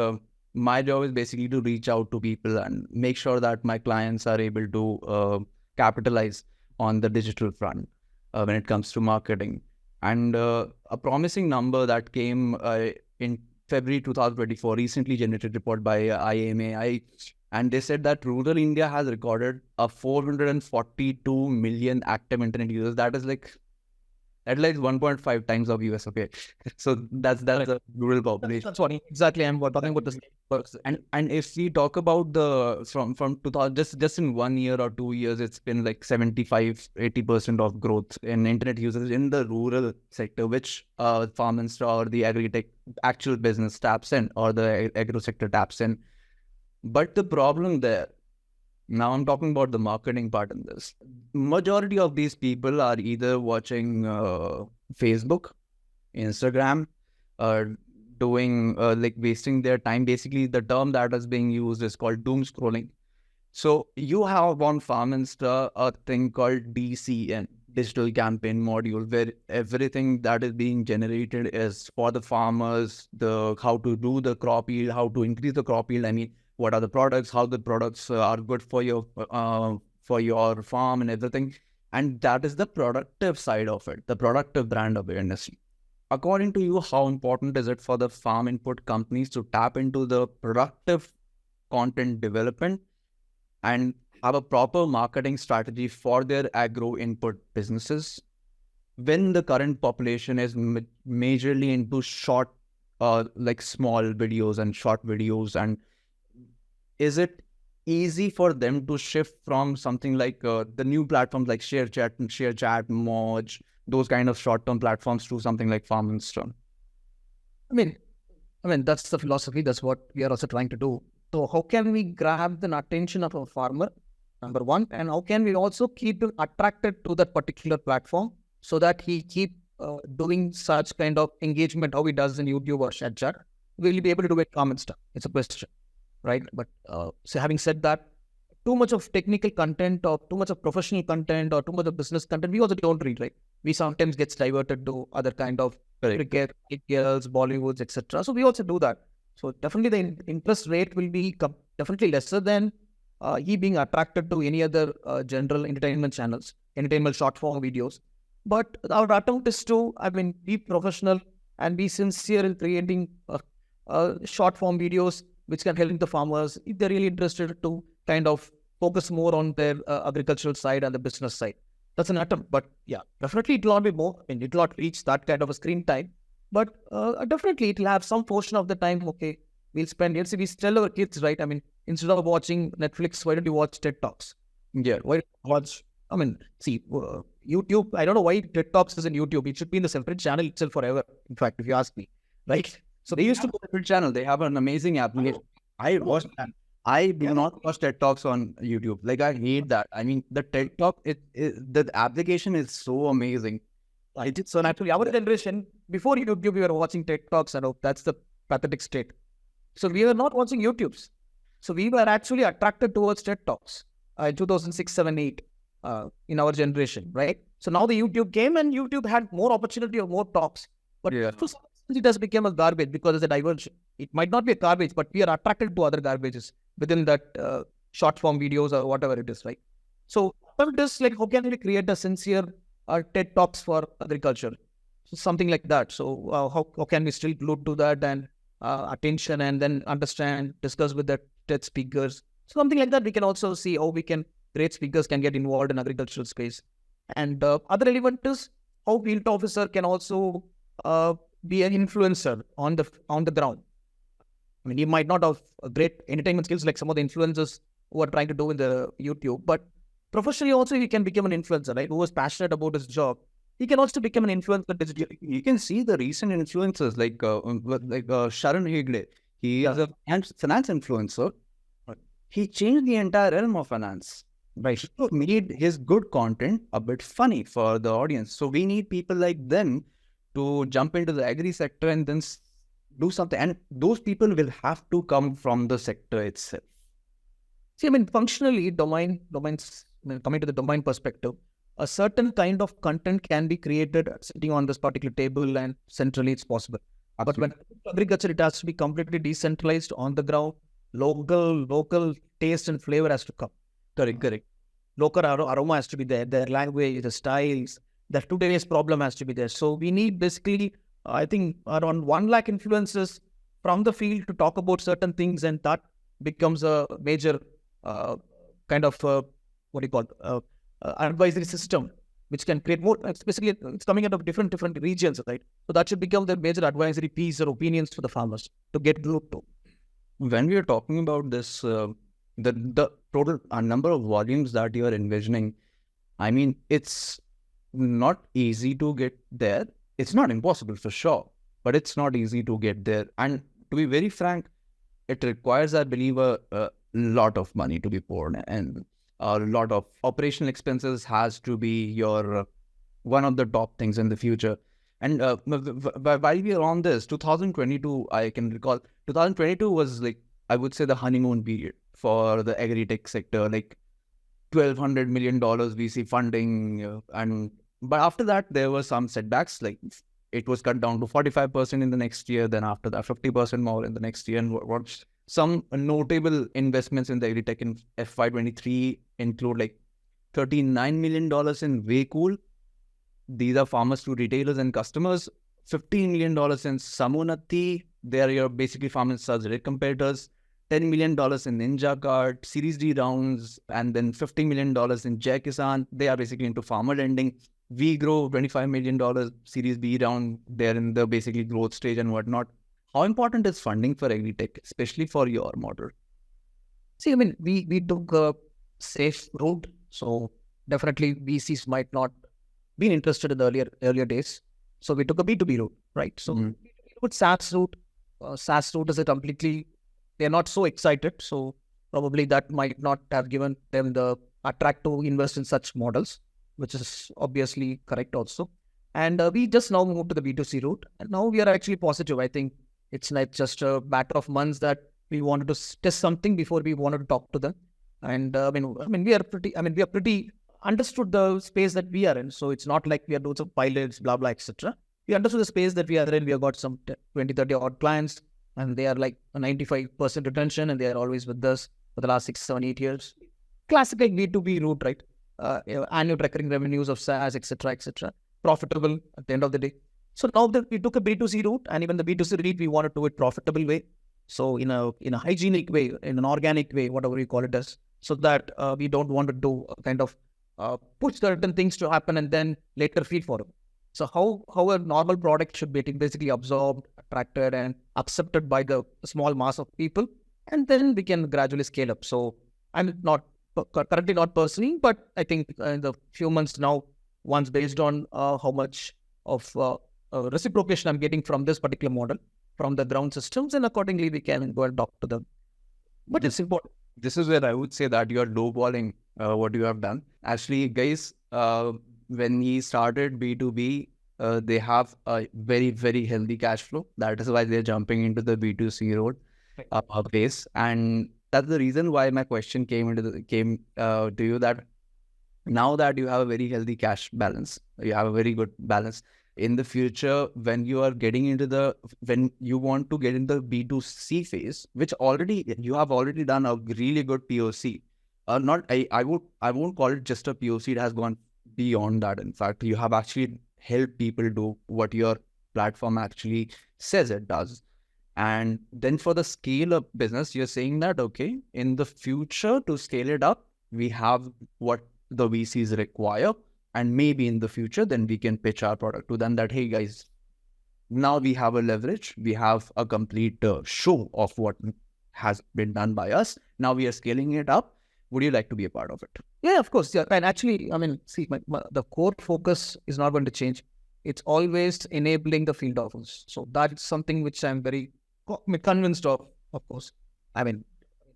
my job is basically to reach out to people and make sure that my clients are able to capitalize on the digital front when it comes to marketing. And a promising number that came in February 2024, recently generated report by IMAI, and they said that rural India has recorded a 442 million active internet users. That is like 1.5 times of US. Okay, so that's a rural population. That's what exactly I'm talking about this. And if we talk about the from 2000, just in 1 year or 2 years, it's been like 75-80% of growth in internet users in the rural sector, which FarmInsta or the agri-tech actual business taps in, or the agro sector taps in. But the problem there, now I'm talking about the marketing part in this. Majority of these people are either watching Facebook, Instagram, doing like wasting their time. Basically, the term that is being used is called doom scrolling. So you have on FarmInsta a thing called DCN, Digital Campaign Module, where everything that is being generated is for the farmers, how to do the crop yield, how to increase the crop yield. I mean, what are the products, how the products are good for your farm and everything. And that is the productive side of it, the productive brand awareness. According to you, how important is it for the farm input companies to tap into the productive content development and have a proper marketing strategy for their agro input businesses when the current population is majorly into short, like small videos and short videos? And is it easy for them to shift from something like the new platforms like ShareChat, Moj, those kind of short-term platforms, to something like FarmInsta? I mean, that's the philosophy. That's what we are also trying to do. So how can we grab the attention of a farmer, number one, and how can we also keep him attracted to that particular platform so that he keep doing such kind of engagement, how he does in YouTube or ShareChat? Will he be able to do it FarmInsta? It's a question, right? But so having said that, too much of technical content or too much of professional content or too much of business content, we also don't read, right? We sometimes gets diverted to other kind of cricket, girls, Bollywoods, etc. So we also do that. So definitely the interest rate will be definitely lesser than he being attracted to any other general entertainment channels, entertainment short form videos. But our attempt is to, be professional and be sincere in creating short form videos which can help the farmers if they're really interested to kind of focus more on their agricultural side and the business side. That's an attempt, but yeah, definitely it will not be more. It will not reach that kind of a screen time, but definitely it will have some portion of the time. Okay, we'll spend. Let's say we tell our kids, right? Instead of watching Netflix, why don't you watch TED Talks? Yeah, why watch? See, YouTube. I don't know why TED Talks is in YouTube. It should be in the separate channel itself forever. In fact, if you ask me, right? So they used to go to the channel. They have an amazing application. I watched that. I do not watch TED Talks on YouTube. Like, I hate that. The TED Talk, the application is so amazing. So naturally, our generation, before YouTube, we were watching TED Talks, and that's the pathetic state. So we were not watching YouTubes. So we were actually attracted towards TED Talks in 2006, 7, 8 in our generation, right? So now the YouTube came and YouTube had more opportunity of more talks. But it has become a garbage because it's a diversion. It might not be a garbage, but we are attracted to other garbages within that short form videos or whatever it is, right? So it is like, how can we create a sincere TED Talks for agriculture? So something like that. So how can we still glued to that and attention, and then understand, discuss with the TED speakers. Something like that. We can also see how we can, great speakers can get involved in agricultural space. And other element is how field officer can also be an influencer on the ground. I mean, he might not have great entertainment skills like some of the influencers who are trying to do in the YouTube, but professionally also he can become an influencer, right? Who is passionate about his job. He can also become an influencer digitally. You can see the recent influencers like Sharon Hegley. He is a finance influencer. He changed the entire realm of finance. Right. He made his good content a bit funny for the audience. So we need people like them to jump into the agri sector and then do something. And those people will have to come from the sector itself. See, I mean, functionally, domains, coming to the domain perspective, a certain kind of content can be created sitting on this particular table, and centrally it's possible. Absolutely. But when agriculture, it has to be completely decentralized on the ground. Local taste and flavor has to come. Correct. Local aroma has to be there. Their language, the styles, the today's problem has to be there. So we need basically, I think, around 1 lakh influencers from the field to talk about certain things, and that becomes a major kind of advisory system, which can create more. Basically, it's coming out of different regions, right? So that should become the major advisory piece or opinions for the farmers to get glued to. When we are talking about this, the total number of volumes that you are envisioning, I mean, it's not easy to get there. It's not impossible for sure, but it's not easy to get there. And to be very frank, it requires, I believe, a lot of money to be poured, and a lot of operational expenses has to be your one of the top things in the future. And while we are on this, 2022, I can recall, 2022 was like, I would say, the honeymoon period for the agri-tech sector, like $1,200 million VC funding. But after that, there were some setbacks, like it was cut down to 45% in the next year. Then after that, 50% more in the next year. And what some notable investments in the agri-tech in FY23 include like $39 million in Waycool. These are farmers to retailers and customers. $15 million in Samunati. They are your basically FarmInsta's direct competitors. $10 million in Ninja Cart, Series D rounds, and then $50 million in Jai Kisan. They are basically into farmer lending. We Grow, $25 million Series B round. They're in the basically growth stage and whatnot. How important is funding for agri-tech, especially for your model? See, I mean, we took a safe route. So definitely VCs might not been interested in the earlier days. So we took a B2B route, right? So with SaaS route, SaaS route is a completely, they're not so excited. So probably that might not have given them the attract to invest in such models, which is obviously correct also. And we just now moved to the B2C route. And now we are actually positive. I think it's like just a matter of months that we wanted to test something before we wanted to talk to them. And I mean, we are pretty understood the space that we are in. So it's not like we are doing some pilots, blah, blah, etc. We understood the space that we are in. We have got some 20, 30 odd clients, and they are like a 95% retention, and they are always with us for the last 6, 7, 8 years. Classical B2B route, right? Annual recurring revenues of SaaS, etc., profitable at the end of the day. So now that we took a B2C route, and even the B2C route, we want to do it profitable way. So in a hygienic way, in an organic way, whatever you call it as, so that we don't want to do a kind of push certain things to happen and then later feel for them. So how a normal product should be basically absorbed, attracted, and accepted by the small mass of people, and then we can gradually scale up. So I'm currently not pursuing, but I think in the few months now, once based on how much of reciprocation I'm getting from this particular model, from the ground systems, and accordingly we can go and talk to them. But it's important. This is where I would say that you are lowballing what you have done. Actually, guys, when we started B2B, they have a very, very healthy cash flow. That is why they're jumping into the B2C road base. And that's the reason why my question came to you, that now that you have a very healthy cash balance, you have a very good balance. in the future, when you are getting into when you want to get in the B2C phase, which you have already done a really good POC. I won't call it just a POC. It has gone beyond that. In fact, you have actually helped people do what your platform actually says it does. And then for the scale up business, you're saying that, okay, in the future to scale it up, we have what the VCs require. And maybe in the future, then we can pitch our product to them that, hey guys, now we have a leverage. We have a complete show of what has been done by us. Now we are scaling it up. Would you like to be a part of it? Yeah, of course. Yeah. And actually, I mean, see, the core focus is not going to change. It's always enabling the field office. So that's something which I'm very convinced of course. I mean,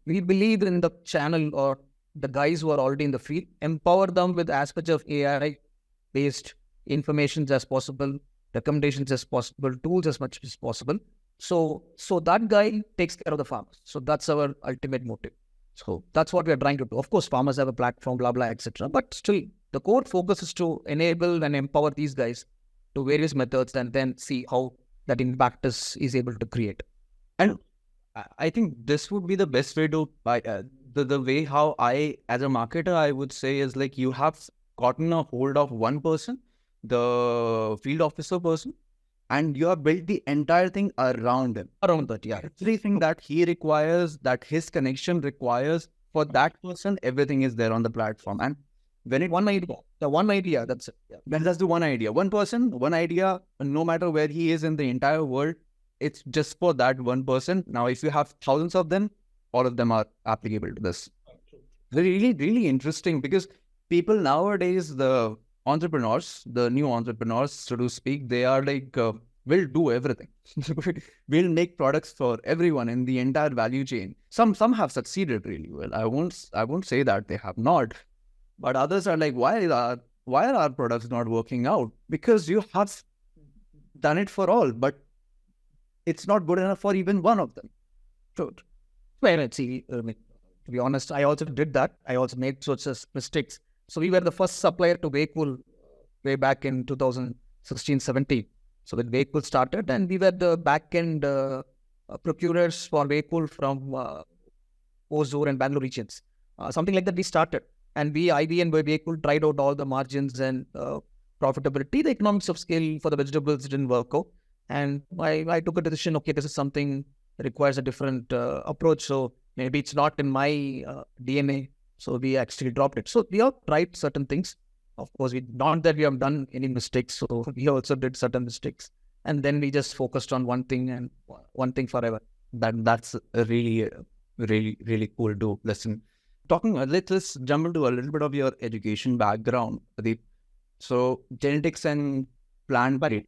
we believe in the channel or the guys who are already in the field, empower them with as much of AI-based information as possible, recommendations as possible, tools as much as possible. So that guy takes care of the farmers. So that's our ultimate motive. So that's what we are trying to do. Of course, farmers have a platform, blah, blah, etc. But still, the core focus is to enable and empower these guys to various methods and then see how that impact is able to create. And I think this would be the best way to, the way how I, as a marketer, I would say is like you have gotten a hold of one person, the field officer person, and you have built the entire thing around him. Around that, yeah. Everything that he requires, that his connection requires for that person, everything is there on the platform. And when one idea, that's it. Yeah. Then that's the one idea. One person, one idea, no matter where he is in the entire world, it's just for that one person. Now, if you have thousands of them, all of them are applicable to this. Really, really interesting because people nowadays, the entrepreneurs, the new entrepreneurs, so to speak, they are like, we'll do everything. We'll make products for everyone in the entire value chain. Some have succeeded really well. I won't say that they have not, but others are like, why are our products not working out? Because you have done it for all, but it's not good enough for even one of them. True. Well, see, to be honest, I also did that. I also made such mistakes. So we were the first supplier to Wakewool way back in 2016-17. So when Wakewool started, and we were the back-end procurers for Wakewool from Hosur and Bangalore regions. Something like that we started. And IB and Wakewool tried out all the margins and profitability. The economics of scale for the vegetables didn't work out. And I took a decision, okay, this is something that requires a different approach. So maybe it's not in my DNA. So we actually dropped it. So we have tried certain things. Of course, not that we have done any mistakes. So we also did certain mistakes. And then we just focused on one thing and one thing forever. That's a really, really, really cool to listen. Let's jump into a little bit of your education background, Pradeep. So genetics and plant breeding.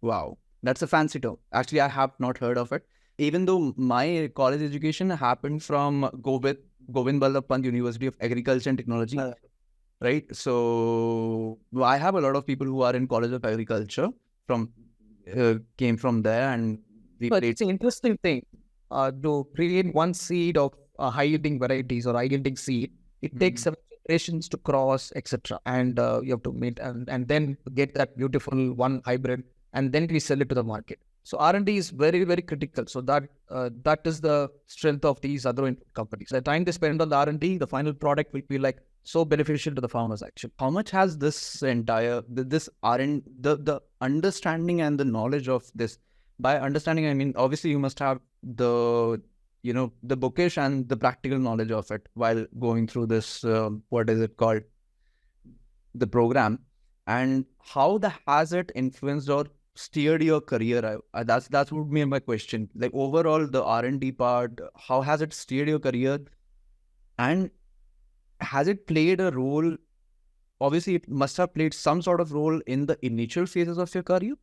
Wow. That's a fancy term. Actually, I have not heard of it. Even though my college education happened from Govind Ballabh Pant University of Agriculture and Technology, right? So I have a lot of people who are in College of Agriculture came from there, and but it's an interesting thing to create one seed of high-yielding varieties or high-yielding seed. It takes 7 generations to cross, etc. And you have to meet and then get that beautiful one hybrid. And then we sell it to the market. So R&D is very, very critical. So that is the strength of these other companies. The time they spend on the R&D, the final product will be like so beneficial to the farmers actually. How much has this entire, the understanding and the knowledge of this? By understanding, I mean, obviously you must have the bookish and the practical knowledge of it while going through this, what is it called? The program. And how has it influenced or steered your career? That would be my question. Like overall, the R&D part, how has it steered your career? And has it played a role? Obviously, it must have played some sort of role in the initial phases of your career.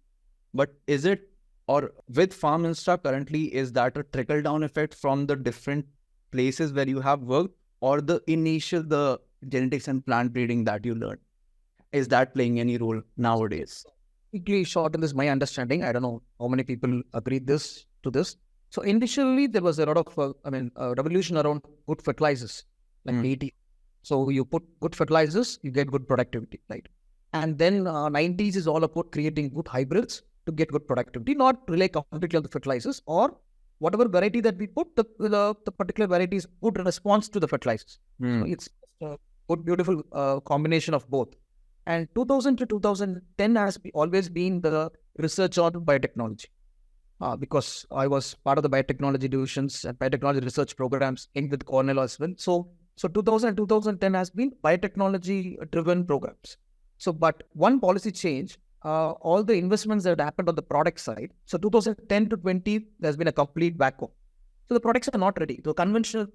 But is it, or with FarmInsta currently, is that a trickle-down effect from the different places where you have worked, or the genetics and plant breeding that you learned? Is that playing any role nowadays? Quickly short in this, my understanding, I don't know how many people agree to this. So initially there was a lot of, revolution around good fertilizers, like 80. So you put good fertilizers, you get good productivity, right? And then 90s is all about creating good hybrids to get good productivity, not rely completely on the fertilizers, or whatever variety that we put, the particular variety is good response to the fertilizers. So it's a good, beautiful combination of both. And 2000 to 2010 has always been the research on biotechnology. Because I was part of the biotechnology divisions and biotechnology research programs in with Cornell as well. So 2000 and 2010 has been biotechnology-driven programs. So, but one policy change, all the investments that happened on the product side. So 2010 to 20, there's been a complete vacuum. So the products are not ready. The conventional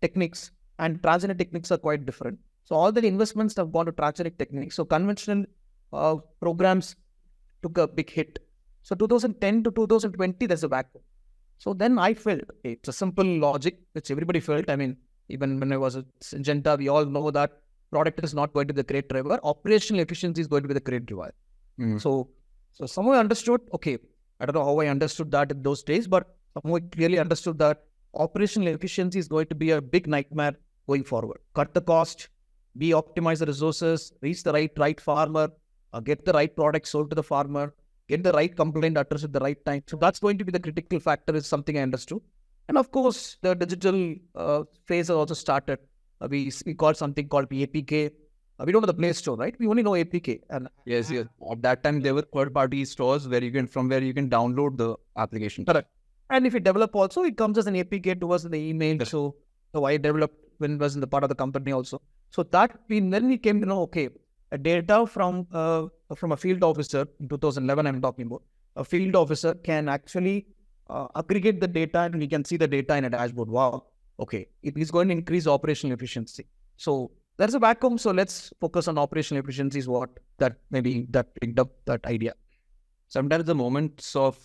techniques and transgenic techniques are quite different. So all the investments have gone to transgenic techniques. So conventional programs took a big hit. So 2010 to 2020, there's a vacuum. So then I felt, it's a simple logic, which everybody felt. I mean, even when I was at Syngenta, we all know that product is not going to be the great driver. Operational efficiency is going to be the great driver. So somehow I understood, okay, I don't know how I understood that in those days, but somehow I clearly understood that operational efficiency is going to be a big nightmare going forward. Cut the cost, optimize the resources, reach the right farmer, get the right product sold to the farmer, get the right complaint addressed at the right time. So that's going to be the critical factor, is something I understood. And of course, the digital phase has also started. We call something called APK. We don't know the Play Store, right? We only know APK. And yes. At that time, there were third-party stores where you can download the application. Correct. And if you develop also, it comes as an APK to us in the email. Correct. So I developed when I was in the part of the company also. So that then we came to know, okay, data from a field officer in 2011, I'm talking about, a field officer can actually aggregate the data, and we can see the data in a dashboard. Wow, okay, it is going to increase operational efficiency. So there's a vacuum. So let's focus on operational efficiency is what that picked up that idea. Sometimes the moments of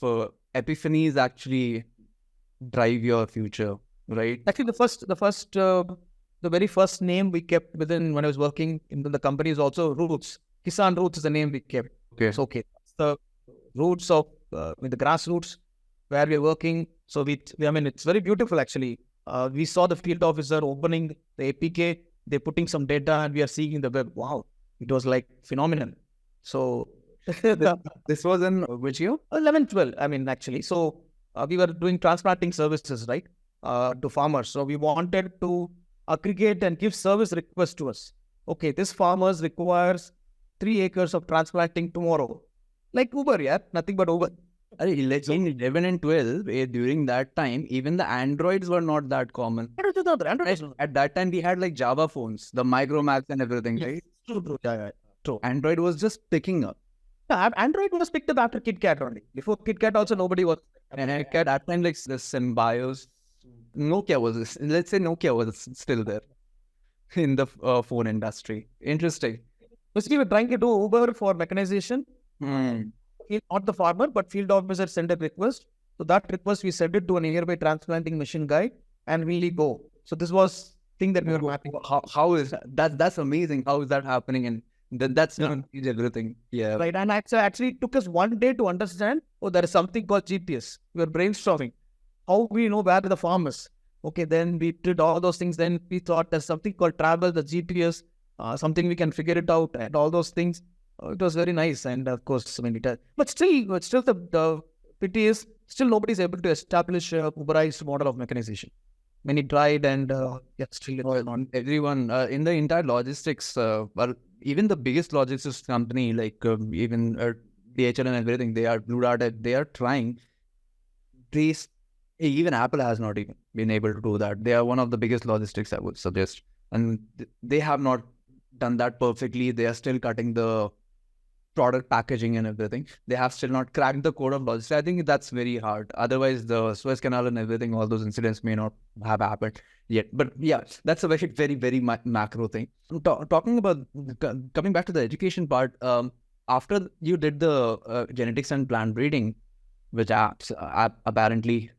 epiphanies actually drive your future, right? Actually, the very first name we kept within when I was working in the company is also Roots. Kisan Roots is the name we kept. Okay. So, okay, the roots of the grassroots where we're working. So I mean, it's very beautiful actually. We saw the field officer opening the APK, they're putting some data, and we are seeing in the web. Wow, it was like phenomenal. So this was in which year? 11, 12. I mean, actually. So we were doing transplanting services, right, to farmers. So we wanted to aggregate and give service requests to us. Okay, this farmer requires 3 acres of transplanting tomorrow. Like Uber, yeah, nothing but Uber. In 11 and 12, during that time, even the Androids were not that common. At that time, we had like Java phones, the Micromax and everything, Yes. right? True. Yeah, true. Android was just picking up. Yeah, Android was picked up after KitKat only. Before KitKat also nobody was. And at that time, like the Symbios, let's say Nokia was still there in the phone industry. Interesting. Basically, we're trying to do Uber for mechanization. Not the farmer, but field officer sent a request. So that request, we sent it to a nearby transplanting machine guy, and we go. So this was thing that we were mapping. How is that? That's amazing. How is that happening? And that's everything. Yeah. Right. And actually it took us 1 day to understand, there is something called GPS. We were brainstorming. How we know where the farm is? Okay, then we did all those things. Then we thought there's something called travel, the GPS, something we can figure it out, and all those things. It was very nice. And of course, I mean, but still the pity is still nobody's able to establish a Uberized model of mechanization. Many tried, and still it's not. Everyone in the entire logistics, even the biggest logistics company, like even DHL and everything, they are Blue Dart, they are trying. Even Apple has not even been able to do that. They are one of the biggest logistics, I would suggest. And they have not done that perfectly. They are still cutting the product packaging and everything. They have still not cracked the code of logistics. I think that's very hard. Otherwise, the Suez Canal and everything, all those incidents may not have happened yet. But yeah, that's a very, very, very macro thing. Talking about, coming back to the education part, after you did the genetics and plant breeding, which apparently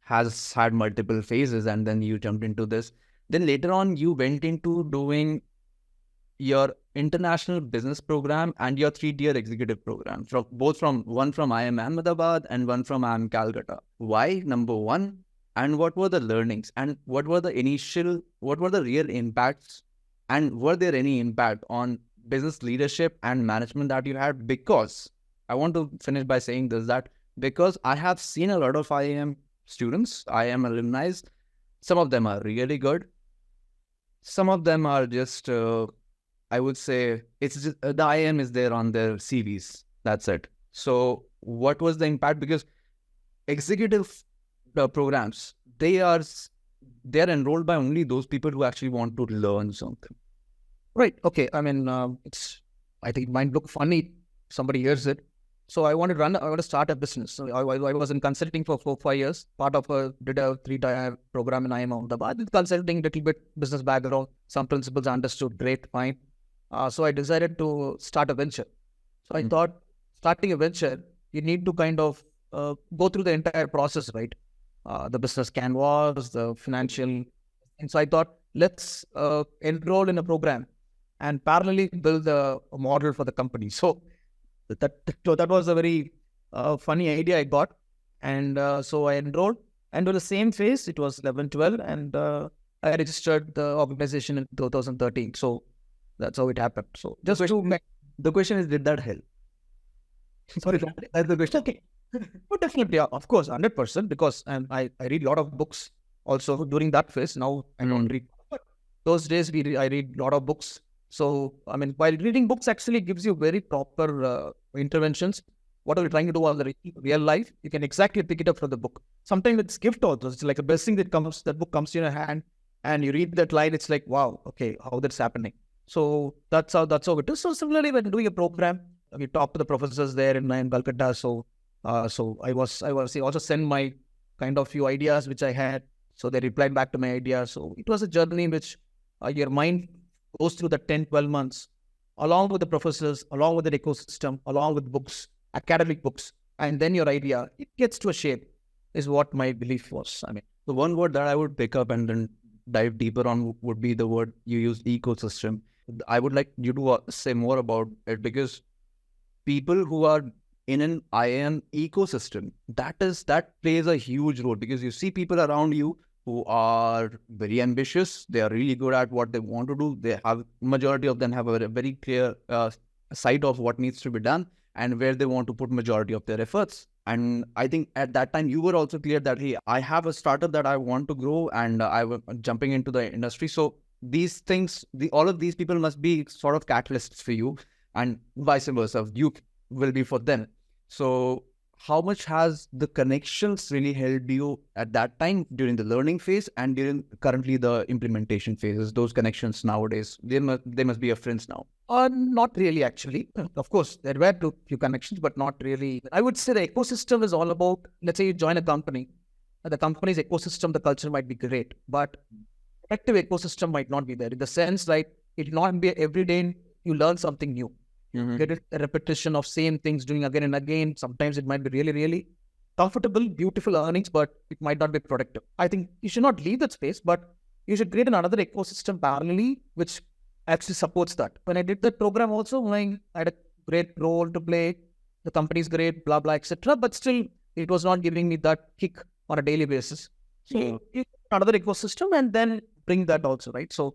has had multiple phases, and then you jumped into this. Then later on, you went into doing your international business program and your 3-tier executive program, one from IIM Ahmedabad and one from IIM Calcutta. Why? Number one, and what were the learnings, and what were the real impacts, and were there any impact on business leadership and management that you had? Because I want to finish by saying this, that because I have seen a lot of IIM students, IIM alumni, some of them are really good. Some of them are just, I would say, it's just, the IIM is there on their CVs. That's it. So what was the impact? Because executive programs, they're enrolled by only those people who actually want to learn something. Right. Okay. I mean, I think it might look funny. Somebody hears it. So I want to start a business. So I was in consulting for 4-5 years. Did a 3-tier program in IIM Ahmedabad. With consulting, a little bit business background, some principles understood, great, fine. So I decided to start a venture. So I thought starting a venture, you need to kind of go through the entire process, right? The business canvas, the financial. And so I thought, let's enroll in a program and parallelly build a model for the company. So that was a very funny idea I got. And so I enrolled. And in the same phase, it was 11-12. And I registered the organization in 2013. So that's how it happened. So just the question is, did that help? Sorry, that's the question. Okay. But definitely, yeah, of course, 100%, because I read a lot of books also during that phase. Now I don't read. But those days I read a lot of books. So, I mean, while reading books actually gives you very proper interventions. What are we trying to do on the real life? You can exactly pick it up from the book. Sometimes it's gift also. It's like a blessing that book comes in your hand and you read that line. It's like, wow, okay, how that's happening. So that's how it is. So similarly, when doing a program, we talk to the professors there in Calcutta. So I also send my kind of few ideas which I had. So they replied back to my ideas. So it was a journey in which your mind goes through the 10-12 months, along with the professors, along with the ecosystem, along with books, academic books, and then your idea, it gets to a shape, is what my belief was. I mean, the one word that I would pick up and then dive deeper on would be the word you used, ecosystem. I would like you to say more about it, because people who are in an IIM ecosystem, that plays a huge role, because you see people around you who are very ambitious. They are really good at what they want to do. Majority of them have a very clear sight of what needs to be done and where they want to put majority of their efforts. And I think at that time you were also clear that, hey, I have a startup that I want to grow and I'm jumping into the industry. So these things, all of these people must be sort of catalysts for you, and vice versa, you will be for them. So how much has the connections really helped you at that time during the learning phase and during currently the implementation phases? Those connections nowadays, they must be your friends now. Not really, actually. Of course, there were a few connections, but not really. I would say the ecosystem is all about, let's say you join a company. The company's ecosystem, the culture might be great, but active ecosystem might not be there. In the sense, like, it not be every day you learn something new. Get a repetition of same things doing again and again. Sometimes it might be really, really comfortable, beautiful earnings, but it might not be productive. I think you should not leave that space, but you should create another ecosystem parallelly, which actually supports that. When I did that program also, I had a great role to play. The company's great, blah, blah, etc. But still, it was not giving me that kick on a daily basis. So another ecosystem and then bring that also, right? So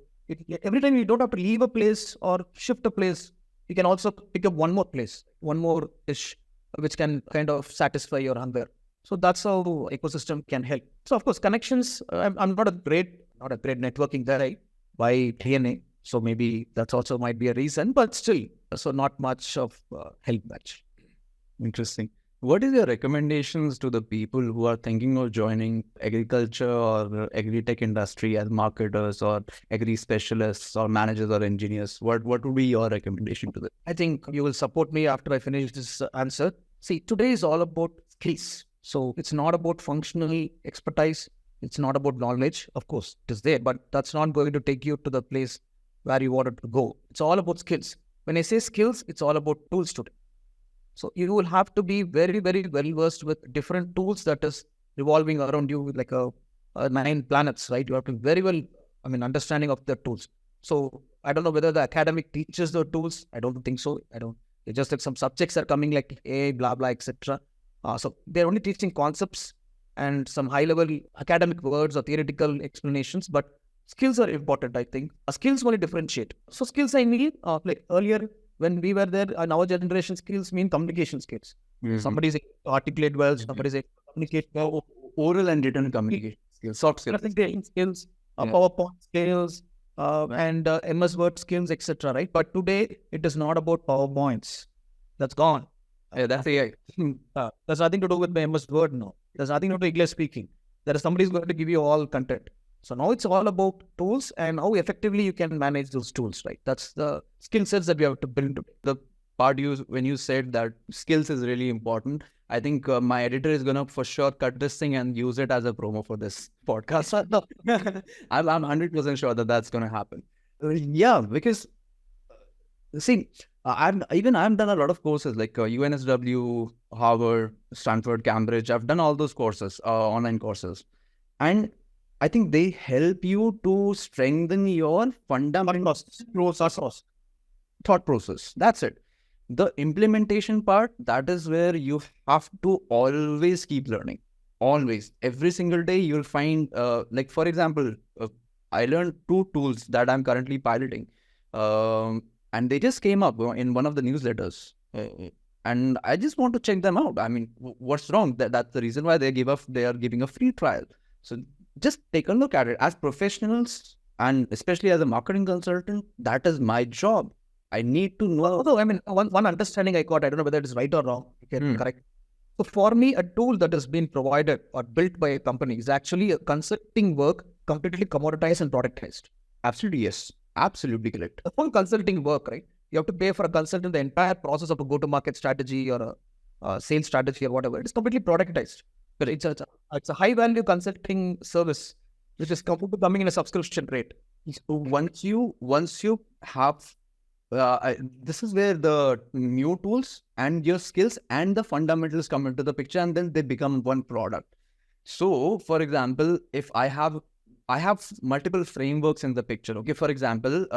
every time you don't have to leave a place or shift a place, you can also pick up one more place, one more dish, which can kind of satisfy your hunger. So that's how ecosystem can help. So of course, connections, I'm not a great networking guy by DNA. So maybe that's also might be a reason, but still, so not much of help much. Interesting. What is your recommendations to the people who are thinking of joining agriculture or agri-tech industry as marketers or agri specialists or managers or engineers? What would be your recommendation to them? I think you will support me after I finish this answer. See, today is all about skills. So it's not about functional expertise. It's not about knowledge. Of course, it is there, but that's not going to take you to the place where you wanted to go. It's all about skills. When I say skills, it's all about tools today. So you will have to be very, very well versed with different tools that is revolving around you, like a 9 planets, right? You have to be very well, understanding of the tools. So I don't know whether the academic teaches the tools. I don't think so. It's just that some subjects are coming like A, blah, blah, etc. So they're only teaching concepts and some high-level academic words or theoretical explanations, but skills are important, I think. Skills only differentiate. So skills I mean, like earlier when we were there, in our generation, skills mean communication skills. Somebody's able to articulate well, somebody's able to communicate well. Oral and written communication skills, soft skills. Presentation skills, PowerPoint skills, and MS Word skills, etc. Right? But today it is not about PowerPoints. That's gone. Yeah, that's AI. There's nothing to do with my MS Word now. There's nothing to do with English speaking. There is somebody's going to give you all content. So now it's all about tools and how effectively you can manage those tools, right? That's the skill sets that we have to build today. The part when you said that skills is really important, I think my editor is going to for sure cut this thing and use it as a promo for this podcast. I'm 100% sure that that's going to happen. Yeah, because see, I've done a lot of courses like UNSW, Harvard, Stanford, Cambridge. I've done all those courses, online courses. And I think they help you to strengthen your fundamental thought process. That's it. The implementation part, that is where you have to always keep learning. Always. Every single day you'll find, like for example, I learned 2 tools that I'm currently piloting. And they just came up in one of the newsletters. And I just want to check them out. I mean, what's wrong? That's the reason why they are giving a free trial. So just take a look at it. As professionals, and especially as a marketing consultant, that is my job. I need to know. Although, I mean, one understanding I got, I don't know whether it is right or wrong. You can correct. So for me, a tool that has been provided or built by a company is actually a consulting work completely commoditized and productized. Absolutely, yes. Absolutely correct. The whole consulting work, right? You have to pay for a consultant the entire process of a go-to-market strategy or a sales strategy or whatever. It's completely productized. But it's a high-value consulting service, which is coming in a subscription rate. So once you have, this is where the new tools and your skills and the fundamentals come into the picture, and then they become one product. So, for example, if I have multiple frameworks in the picture. Okay, for example,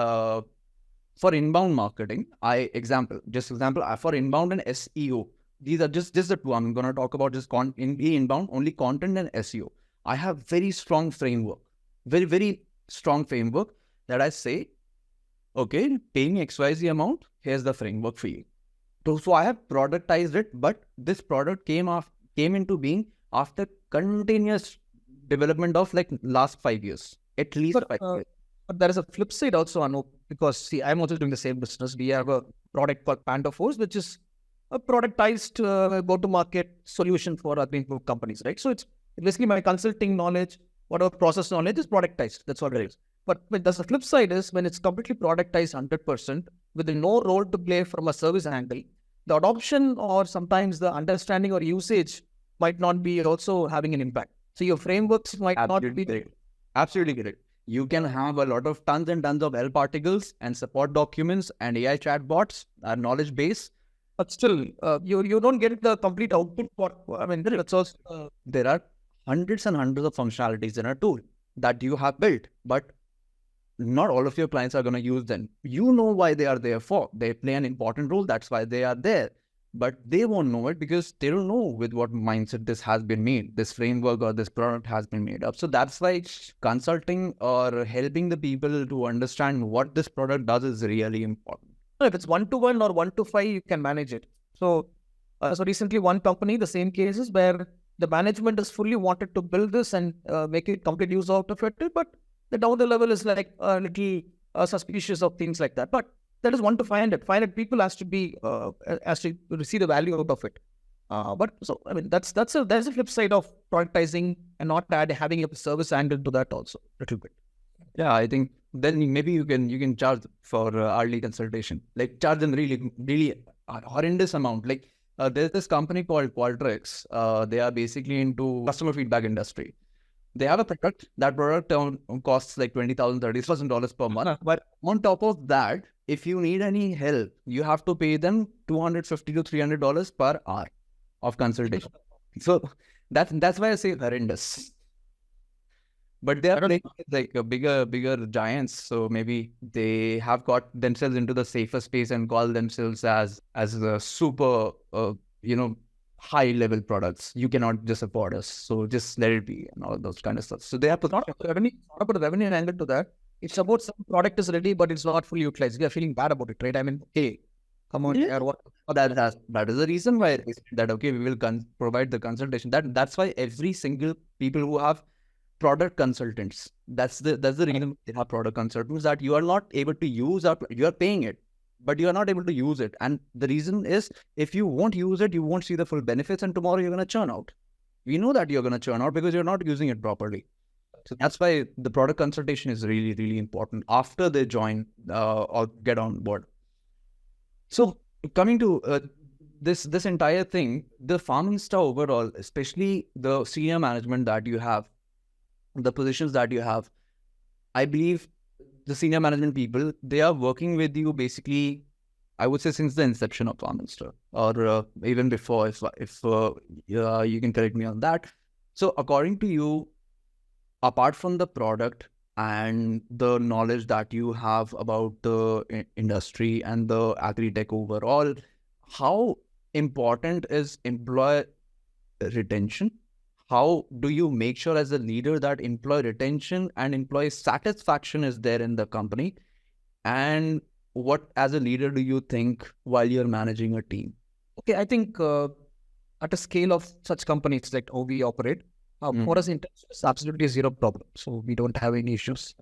for inbound marketing, for inbound and SEO. These are just the 2 I'm going to talk about. Just inbound, only content and SEO. I have very strong framework, very, very strong framework that I say, okay, pay me XYZ amount, here's the framework for you. So I have productized it, but this product came into being after continuous development of like last 5 years, at least 5 years. But there is a flip side also, Anup, because see, I'm also doing the same business. We have a product called Panda Force, which is a productized go-to-market solution for green book companies, right? So it's basically my consulting knowledge, whatever process knowledge is productized. That's what it is. But the flip side is when it's completely productized 100% with no role to play from a service angle, the adoption or sometimes the understanding or usage might not be also having an impact. So your frameworks might not be correct. Absolutely correct. You can have a lot of tons and tons of Help articles and support documents and AI chatbots, knowledge base, but still, you don't get the complete output. That's also there are hundreds and hundreds of functionalities in a tool that you have built, but not all of your clients are going to use them. You know why they are there for. They play an important role. That's why they are there. But they won't know it because they don't know with what mindset this has been made, this framework or this product has been made up. So that's why consulting or helping the people to understand what this product does is really important. If it's 1-to-1 or 1-to-5, you can manage it. So recently one company, the same cases where the management is fully wanted to build this and make it complete use out of it, but the down the level is like a little suspicious of things like that. But that is 1-to-500. 500 people has to receive the value out of it. There's a flip side of productizing and not having a service angle to that also a little bit. Yeah, I think then maybe you can charge for early consultation, like charge them really, really horrendous amount. Like there's this company called Qualtrics. They are basically into customer feedback industry. They have a product. That product costs like $20,000, $30,000 per month. But on top of that, if you need any help, you have to pay them $250 to $300 per hour of consultation. So that's why I say horrendous. But they are like a bigger giants. So maybe they have got themselves into the safer space and call themselves as a super, high level products. You cannot just afford us. So just let it be and all those kind of stuff. So they have to Not revenue, not about revenue angle to that. It's about some product is ready, but it's not fully utilized. We are feeling bad about it, right? I mean, hey, come on, Yeah. what? That is the reason why we said that okay, we will provide the consultation. That's why every single people who have product consultants, that's the reason they have product consultants, that you are not able to use you are paying it, but you are not able to use it. And the reason is, if you won't use it, you won't see the full benefits, and tomorrow you're going to churn out. We know that you're going to churn out because you're not using it properly. So that's why the product consultation is really, really important after they join or get on board. So coming to this entire thing, the FarmInsta overall, especially the senior management that you have, the positions that you have, I believe the senior management people, they are working with you basically, I would say, since the inception of FarmInsta, or even before, if you can correct me on that. So according to you, apart from the product and the knowledge that you have about the industry and the agri-tech overall, how important is employee retention? How do you make sure as a leader that employee retention and employee satisfaction is there in the company? And what, as a leader, do you think while you're managing a team? Okay, I think at a scale of such companies like how we operate, for us, it's absolutely zero problem. So we don't have any issues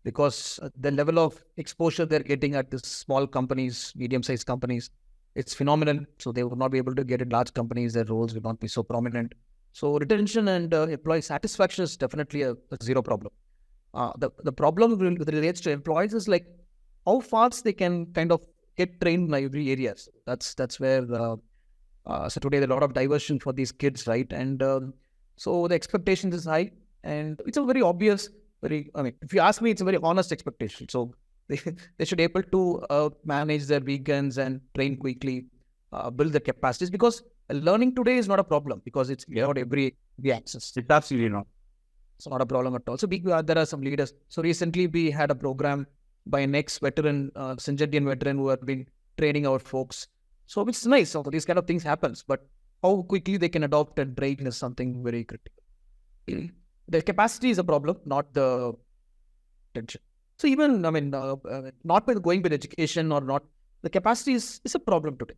because the level of exposure they're getting at these small companies, medium-sized companies, it's phenomenal. So they would not be able to get in large companies. Their roles will not be so prominent. So retention and employee satisfaction is definitely a zero problem. The problem with relates to employees is like how fast they can kind of get trained in every area. That's where so today there's a lot of diversion for these kids, right? And so the expectations is high, and it's a very obvious, if you ask me, it's a very honest expectation. So they should be able to manage their weekends and train quickly, build the capacities, because learning today is not a problem because it's not every access. It's absolutely not. It's not a problem at all. So there are some leaders. So recently we had a program by an ex-veteran, Syngentian veteran, who have been training our folks. So it's nice. So these kind of things happens, but how quickly they can adopt and train is something very critical. The capacity is a problem, not the tension. So even, not by going with education or not, the capacity is a problem today.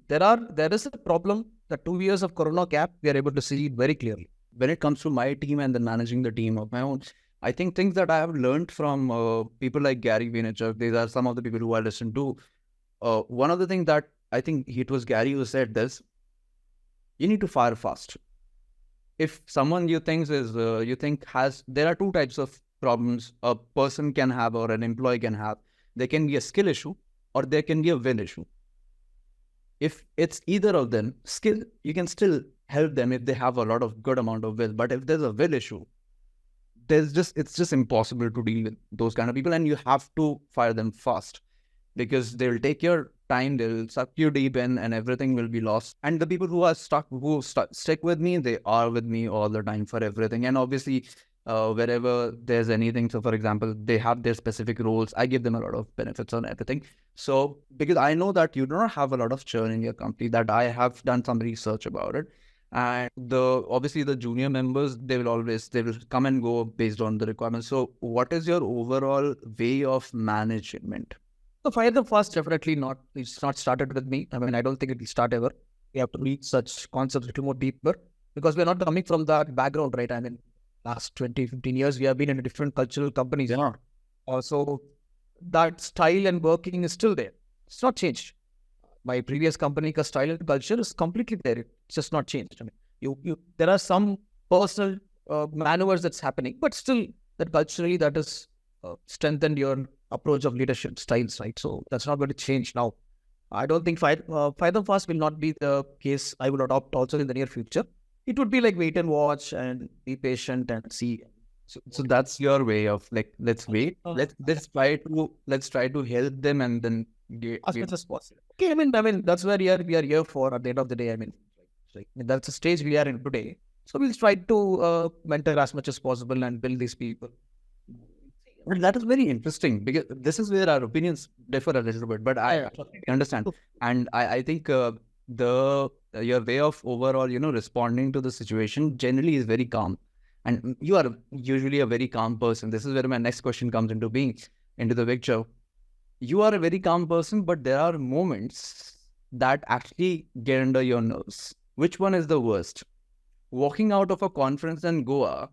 There is a problem. The 2 years of Corona gap, we are able to see it very clearly. When it comes to my team and then managing the team of my own, I think things that I have learned from people like Gary Vaynerchuk, these are some of the people who I listen to. One of the things that I think it was Gary who said this: you need to fire fast. If someone there are two types of problems a person can have or an employee can have. There can be a skill issue or there can be a will issue. If it's either of them, skill, you can still help them if they have a lot of good amount of will. But if there's a will issue, it's just impossible to deal with those kind of people, and you have to fire them fast because they'll take your time, they'll suck you deep in, and everything will be lost. And the people who are stick with me, they are with me all the time for everything. And obviously, wherever there's anything, so for example, they have their specific roles, I give them a lot of benefits on everything. So because I know that you do not have a lot of churn in your company, that I have done some research about it. And obviously the junior members, they will come and go based on the requirements. So what is your overall way of management? So fire them fast, definitely not. It's not started with me. I don't think it will start ever. We have to read such concepts a little more deeper because we're not coming from that background, right? Last 20, 15 years, we have been in a different cultural companies. Yeah. Also, that style and working is still there. It's not changed. My previous company, style and culture is completely there. It's just not changed. There are some personal maneuvers that's happening, but still that culturally that is strengthened your approach of leadership styles, right? So that's not going to change now. I don't think fire them fast will not be the case I will adopt also in the near future. It would be like wait and watch and be patient and see. So that's your way of like, let's wait. Let's try to help them and then as much as possible. Okay, that's where we are here for at the end of the day. That's the stage we are in today. So we'll try to mentor as much as possible and build these people. Well, that is very interesting because this is where our opinions differ a little bit, but I understand. And I think your way of overall, responding to the situation generally is very calm. And you are usually a very calm person. This is where my next question comes into the picture. You are a very calm person, but there are moments that actually get under your nerves. Which one is the worst? Walking out of a conference in Goa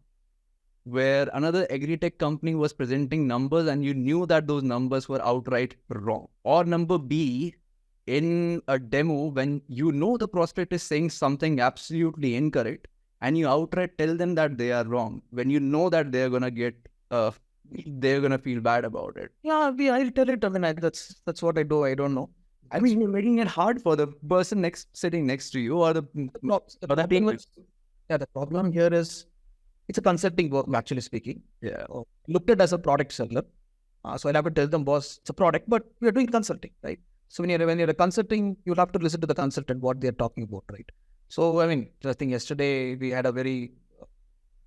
where another agri-tech company was presenting numbers and you knew that those numbers were outright wrong. Or number B, in a demo when you know the prospect is saying something absolutely incorrect and you outright tell them that they are wrong when you know that they're going to they're going to feel bad about it. Yeah, I'll tell it. I mean, that's what I do. I don't know. I mean, you're making it hard for the person sitting next to you or the problem here is it's a consulting work, actually speaking. Yeah. Looked at as a product seller. So I'll have to tell them, boss, it's a product, but we are doing consulting, right? So when you're a consulting, you'll have to listen to the consultant, what they're talking about, right? So, I mean, I think yesterday we had a very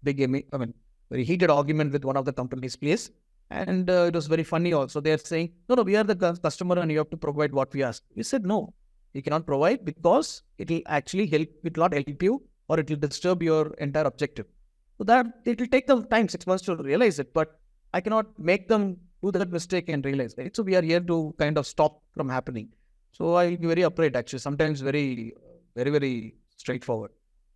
very heated argument with one of the company's place. And it was very funny also. They're saying, no, we are the customer and you have to provide what we ask. We said, no, you cannot provide because it will actually it will not help you or it will disturb your entire objective. So that it will take them time, 6 months to realize it, but I cannot make them do that mistake and realize, right? So we are here to kind of stop from happening. So I'll be very upright, actually, sometimes very, very, very straightforward.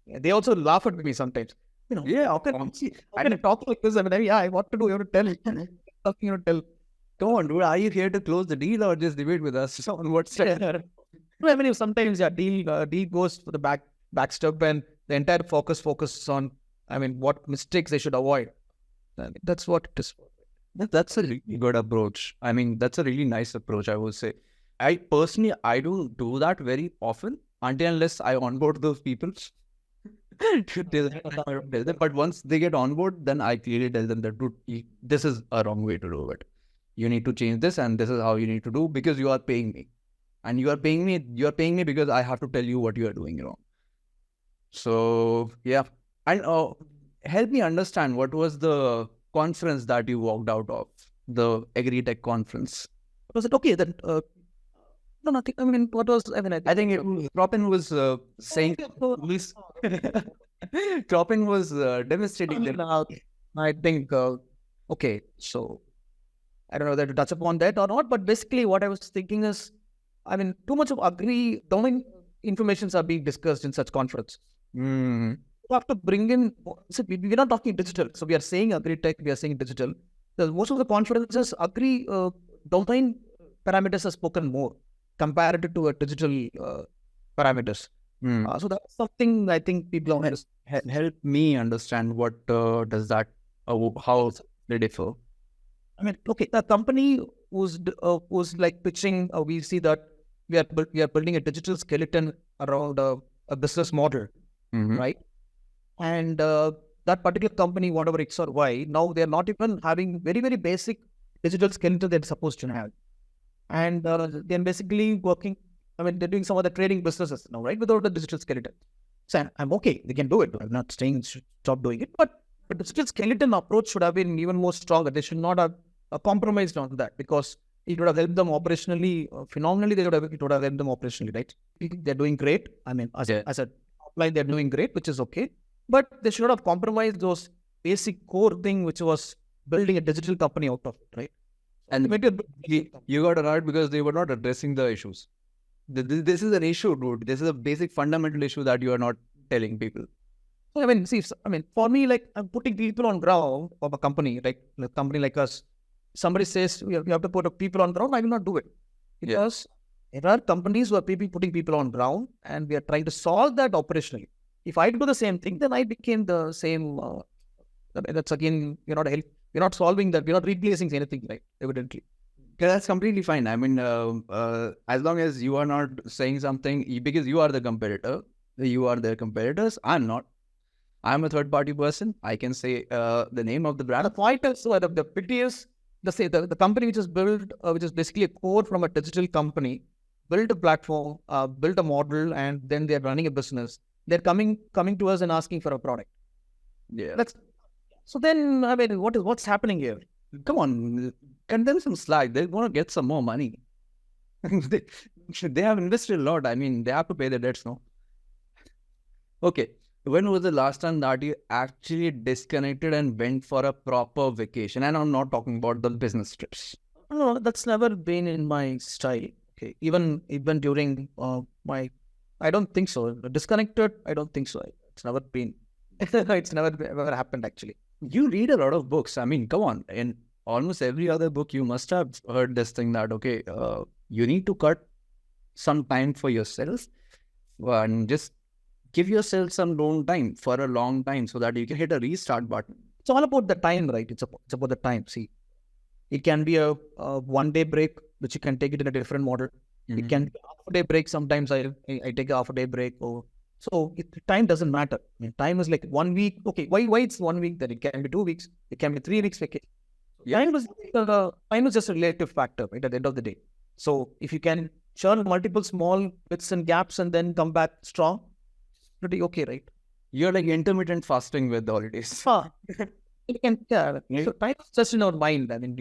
They also laugh at me sometimes. How can I talk like this? I mean, I want to do, you have to tell. Something you tell. Come on, dude. Are you here to close the deal or just debate with us on what's I mean, sometimes deal goes for the back step and the entire focus on, I mean, what mistakes they should avoid. I mean, that's what it is. That's a really good approach. I mean, that's a really nice approach, I would say. I personally don't do that very often until unless I onboard those people. But once they get on board, then I clearly tell them that, dude, this is a wrong way to do it. You need to change this and this is how you need to do because you are paying me. And you are paying me because I have to tell you what you are doing wrong. So, yeah. And help me understand, what was the conference that you walked out of, the agri-tech conference? Was it okay then? No, nothing. I mean, what was, I think Cropin was saying, Cropin was demonstrating. I think, okay, so I don't know whether to touch upon that or not, but basically what I was thinking is, I mean, too much of domain informations are being discussed in such conferences. You have to bring in, we're not talking digital. So we are saying agri-tech, we are saying digital. Most of the conferences, domain parameters are spoken more compared to a digital parameters. So that's something I think people help me understand what does that, how they differ. I mean, okay, the company was like pitching, we see that we are building a digital skeleton around a business model, right? And that particular company, whatever X or Y, now they're not even having very, very basic digital skeleton they're supposed to have. And they're basically working, I mean, they're doing some of the trading businesses now, right? Without the digital skeleton. So I'm okay, they can do it. I'm not saying stop doing it, but the digital skeleton approach should have been even more stronger. They should not have compromised on that because it would have helped them operationally, phenomenally, it would have helped them operationally, right? They're doing great. I mean, as a line, they're doing great, which is okay. But they should not have compromised those basic core thing, which was building a digital company out of it, right? And you got annoyed because they were not addressing the issues. This is an issue, dude. This is a basic fundamental issue that you are not telling people. I mean, for me, like, I'm putting people on ground of a company, like a company like us. Somebody says you have to put people on ground, I will not do it. Because there are companies who are putting people on ground and we are trying to solve that operationally. If I do the same thing, then I became the same. That's again, we're not solving that. We're not replacing anything, right? Evidently. Yeah, that's completely fine. I mean, as long as you are not saying something, because you are the competitor, you are their competitors. I'm not. I'm a third-party person. I can say the name of the brand. The point is, the pity is, the company which is built, which is basically a core from a digital company, built a platform, built a model, and then they're running a business. They're coming to us and asking for a product. Yeah. So then, I mean, what's happening here? Come on, cut them some slack. They want to get some more money. they have invested a lot. I mean, they have to pay their debts, no? Okay. When was the last time that you actually disconnected and went for a proper vacation? And I'm not talking about the business trips. No, that's never been in my style. Okay, even during my, I don't think so. Disconnected, I don't think so. It's never been. It's never happened actually. You read a lot of books. I mean, come on. In almost every other book, you must have heard this thing that, okay, you need to cut some time for yourself and just give yourself some lone time for a long time so that you can hit a restart button. It's all about the time, right? It's about the time. See, it can be a 1 day break, which you can take it in a different model. It can be a half a day break. Sometimes I take a half a day break. Time doesn't matter. I mean, time is like 1 week. Okay, why it's 1 week? Then it can be 2 weeks. It can be 3 weeks vacation. Yeah. Time is just a relative factor, right? At the end of the day. So if you can churn multiple small bits and gaps and then come back strong, it's pretty okay, right? You're like intermittent fasting with the holidays. You can, yeah. So time is just in our mind. I mean,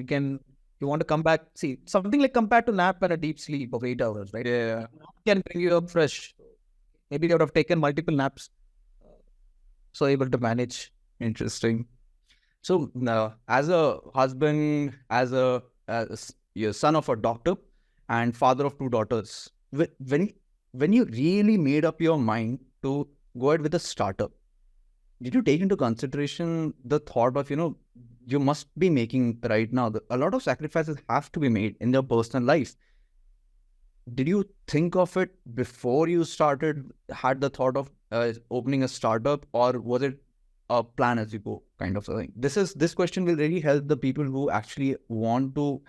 you want to come back. See, something like compared to nap and a deep sleep of 8 hours, right? Yeah. Can bring you up fresh. Maybe you would have taken multiple naps, so able to manage. Interesting. So now, as a husband, as your son of a doctor and father of 2 daughters, when you really made up your mind to go ahead with a startup, did you take into consideration the thought of, you must be making right now, a lot of sacrifices have to be made in your personal life. Did you think of it before you had the thought of opening a startup, or was it a plan as you go kind of a thing? This question will really help the people who actually want to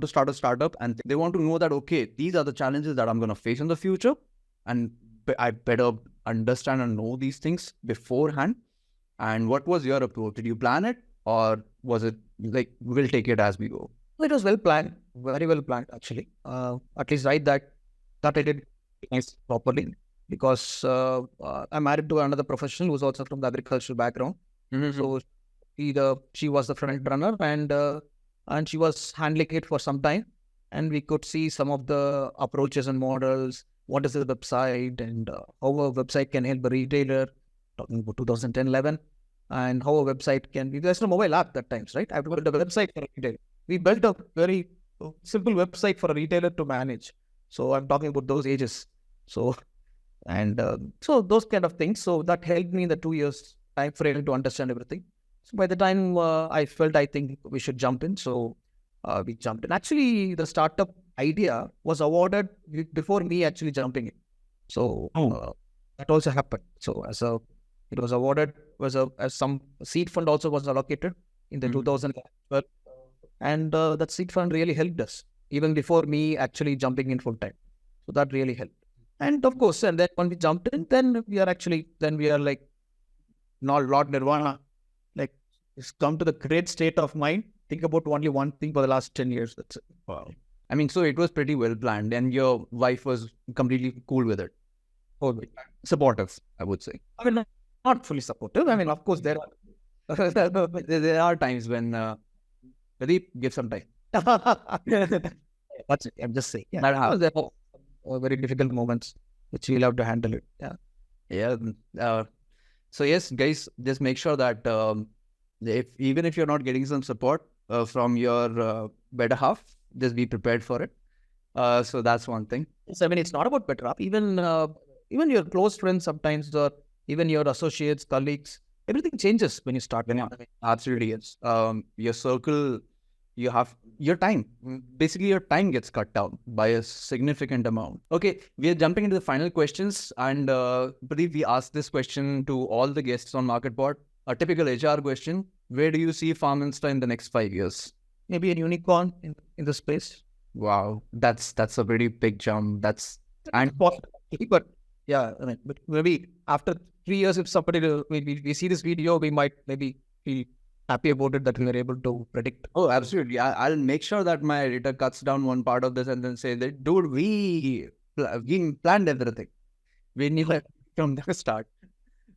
start a startup, and they want to know that, okay, these are the challenges that I'm going to face in the future, and I better understand and know these things beforehand. And what was your approach? Did you plan it, or was it like, we'll take it as we go? It was well planned, very well planned actually. At least that I did nice properly, because I'm married to another professional who's also from the agricultural background. So she was the front runner, and she was handling it for some time, and we could see some of the approaches and models. What is the website, and how a website can help a retailer, talking about 2010-11, and how a website can be. There's no mobile app that times, right? I have to build a website for a retailer. We built a very simple website for a retailer to manage. So I'm talking about those ages. So those kind of things. So that helped me in the 2 years time frame to understand everything. So by the time I felt, I think we should jump in. So we jumped in. Actually, the startup idea was awarded before me actually jumping in. So that also happened. So it was awarded, as some seed fund also was allocated in the 2012. And that seed fund really helped us even before me actually jumping in full time. So that really helped. And of course, and then when we jumped in, then we are like, now Lord Nirvana, like, it's come to the great state of mind. Think about only one thing for the last 10 years. That's it. Wow. I mean, so it was pretty well planned, and your wife was completely cool with it. Supportive, I would say. I mean, not fully supportive. I mean, of course, there are times when Pradeep, give some time. What's it? I'm just saying. Yeah, there are very difficult moments which we'll have to handle it. Yeah. So yes, guys, just make sure that even if you're not getting some support from your better half, just be prepared for it. So that's one thing. So, I mean, it's not about better half. Even your close friends sometimes, or even your associates, colleagues, everything changes when you start. Absolutely, yes. Your circle, you have your time. Basically, your time gets cut down by a significant amount. Okay, we are jumping into the final questions, and Pradeep, we asked this question to all the guests on MarketPod. A typical HR question: where do you see FarmInsta in the next 5 years? Maybe a unicorn in the space. Wow, that's a pretty big jump. But yeah, I mean, but maybe after 3 years, if somebody we see this video, we might maybe be happy about it that we were able to predict. Oh, absolutely. I'll make sure that my editor cuts down one part of this and then say that, dude, we planned everything. We knew it from the start.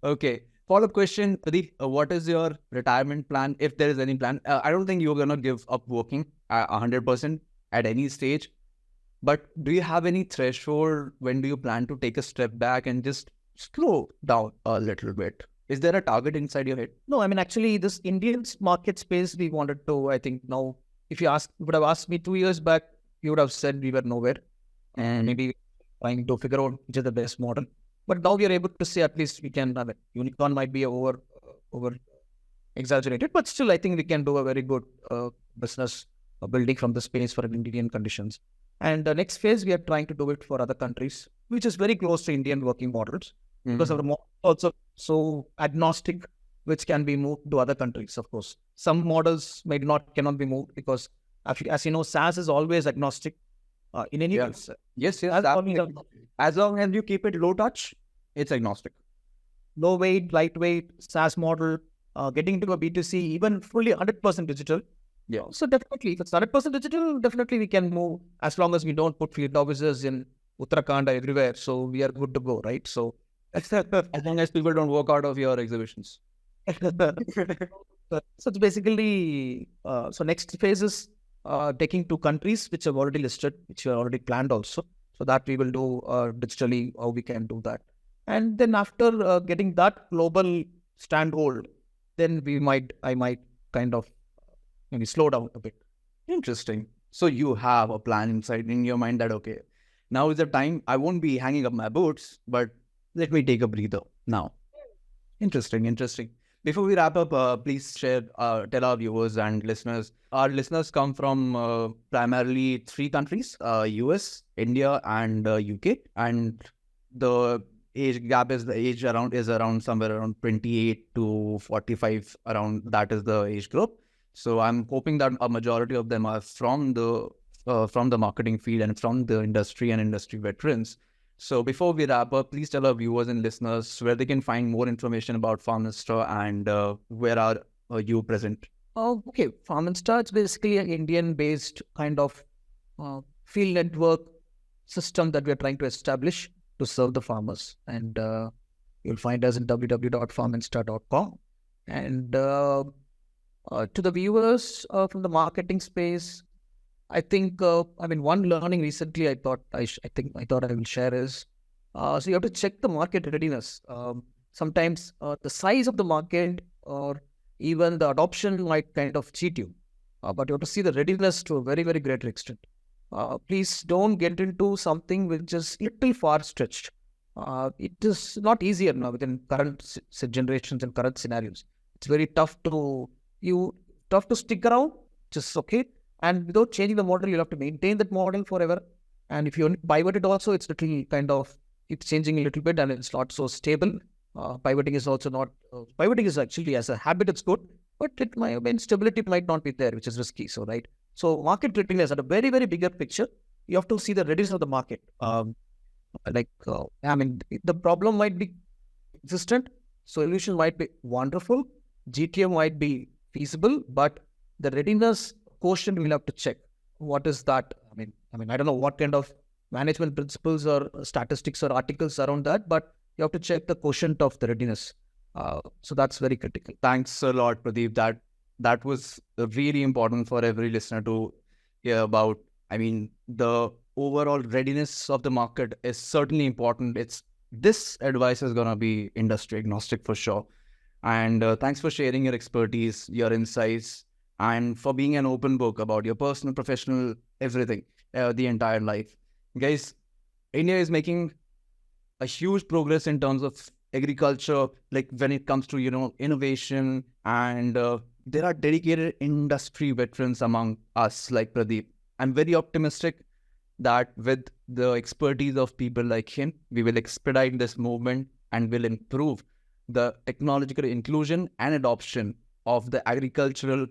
Okay. Follow-up question, Pradeep, what is your retirement plan, if there is any plan? I don't think you're going to give up working 100% at any stage. But do you have any threshold? When do you plan to take a step back and just slow down a little bit? Is there a target inside your head? No, I mean, actually, this Indian market space, we wanted to, I think now, if you would have asked me 2 years back, you would have said we were nowhere. And maybe trying to figure out which is the best model. But now we are able to say at least we can have it. Unicorn might be over exaggerated, but still I think we can do a very good business building from the space for Indian conditions. And the next phase, we are trying to do it for other countries, which is very close to Indian working models because our model also so agnostic, which can be moved to other countries, of course. Some models cannot be moved because, as you know, SaaS is always agnostic in any case. Yes. As long as you keep it low touch, it's agnostic. Low weight, lightweight, SaaS model, getting to a B2C, even fully 100% digital. Yeah. So definitely, if it's 100% digital, definitely we can move as long as we don't put field offices in Uttarakhand or everywhere. So we are good to go, right? So as long as people don't walk out of your exhibitions. So it's basically, so next phase is taking 2 countries which have already listed, which are already planned also. So that we will do digitally, how we can do that. And then after getting that global standhold, then I might kind of maybe slow down a bit. Interesting. So you have a plan inside in your mind that, okay, now is the time. I won't be hanging up my boots, but let me take a breather now. Interesting. Before we wrap up, please share, tell our viewers and listeners. Our listeners come from primarily 3 countries, US, India, and UK. And the age gap is around somewhere around 28 to 45, around that is the age group. So I'm hoping that a majority of them are from the marketing field and from the industry and industry veterans. So before we wrap up, please tell our viewers and listeners where they can find more information about FarmInsta and where are you present? Okay, FarmInsta, it's basically an Indian-based kind of field network system that we are trying to establish to serve the farmers. And you'll find us in www.farminsta.com. And to the viewers from the marketing space, I think, one learning recently I thought I will share is, so you have to check the market readiness. Sometimes the size of the market or even the adoption might kind of cheat you, but you have to see the readiness to a very, very great extent. Please don't get into something which is little far stretched. It is not easier now within current generations and current scenarios. It's very tough to stick around, just okay. And without changing the model, you'll have to maintain that model forever. And if you pivot it also, it's changing a little bit and it's not so stable. Pivoting is also not, pivoting is actually as a habit, it's good, but stability might not be there, which is risky. So, right. So market readiness at a very, very bigger picture, you have to see the readiness of the market. The problem might be existent, solution might be wonderful, GTM might be feasible, but the readiness quotient we'll have to check. What is that? I don't know what kind of management principles or statistics or articles around that, but you have to check the quotient of the readiness. So that's very critical. Thanks a lot, Pradeep. That was really important for every listener to hear about. The overall readiness of the market is certainly important. This advice is going to be industry agnostic for sure. And thanks for sharing your expertise, your insights, and for being an open book about your personal, professional, everything, the entire life. Guys, India is making a huge progress in terms of agriculture, like when it comes to, innovation, and there are dedicated industry veterans among us like Pradeep. I'm very optimistic that with the expertise of people like him, we will expedite this movement and will improve the technological inclusion and adoption of the agricultural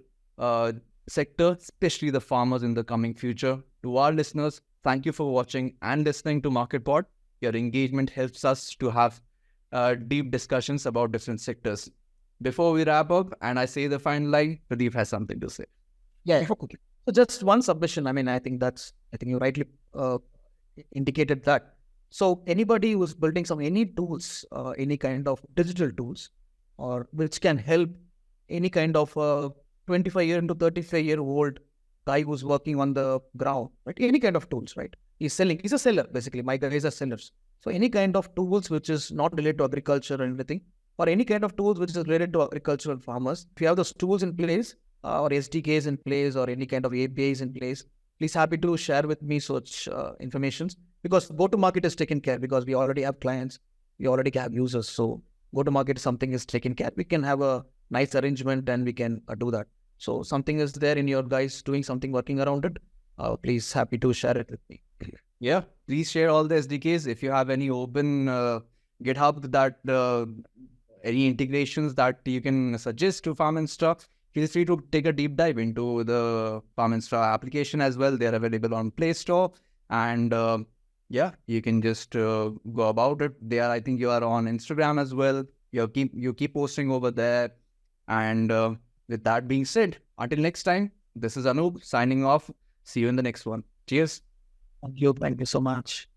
sector, especially the farmers in the coming future. To our listeners, thank you for watching and listening to MarketPod. Your engagement helps us to have deep discussions about different sectors. Before we wrap up and I say the final line, Pradeep has something to say. Yeah. Okay. So just one submission. I think you rightly indicated that. So anybody who's building any tools, any kind of digital tools, or which can help any kind of 25-year to 35-year-old guy who's working on the ground, right? Any kind of tools, right? He's selling. He's a seller, basically. My guys are sellers. So any kind of tools which is not related to agriculture or anything, or any kind of tools which is related to agricultural farmers, if you have those tools in place, or SDKs in place, or any kind of APIs in place, please happy to share with me such informations, because go-to-market is taken care, because we already have clients, we already have users. So go-to-market something is taken care. We can have a nice arrangement and we can do that. So something is there in your guys doing something, working around it. Please happy to share it with me. Yeah, please share all the SDKs. If you have any open GitHub that any integrations that you can suggest to FarmInsta, feel free to take a deep dive into the FarmInsta application as well. They're available on Play Store, and yeah, you can just go about it. There, I think you are on Instagram as well. You keep posting over there. And with that being said, until next time, this is Anup signing off. See you in the next one. Cheers. Thank you. Thank you so much.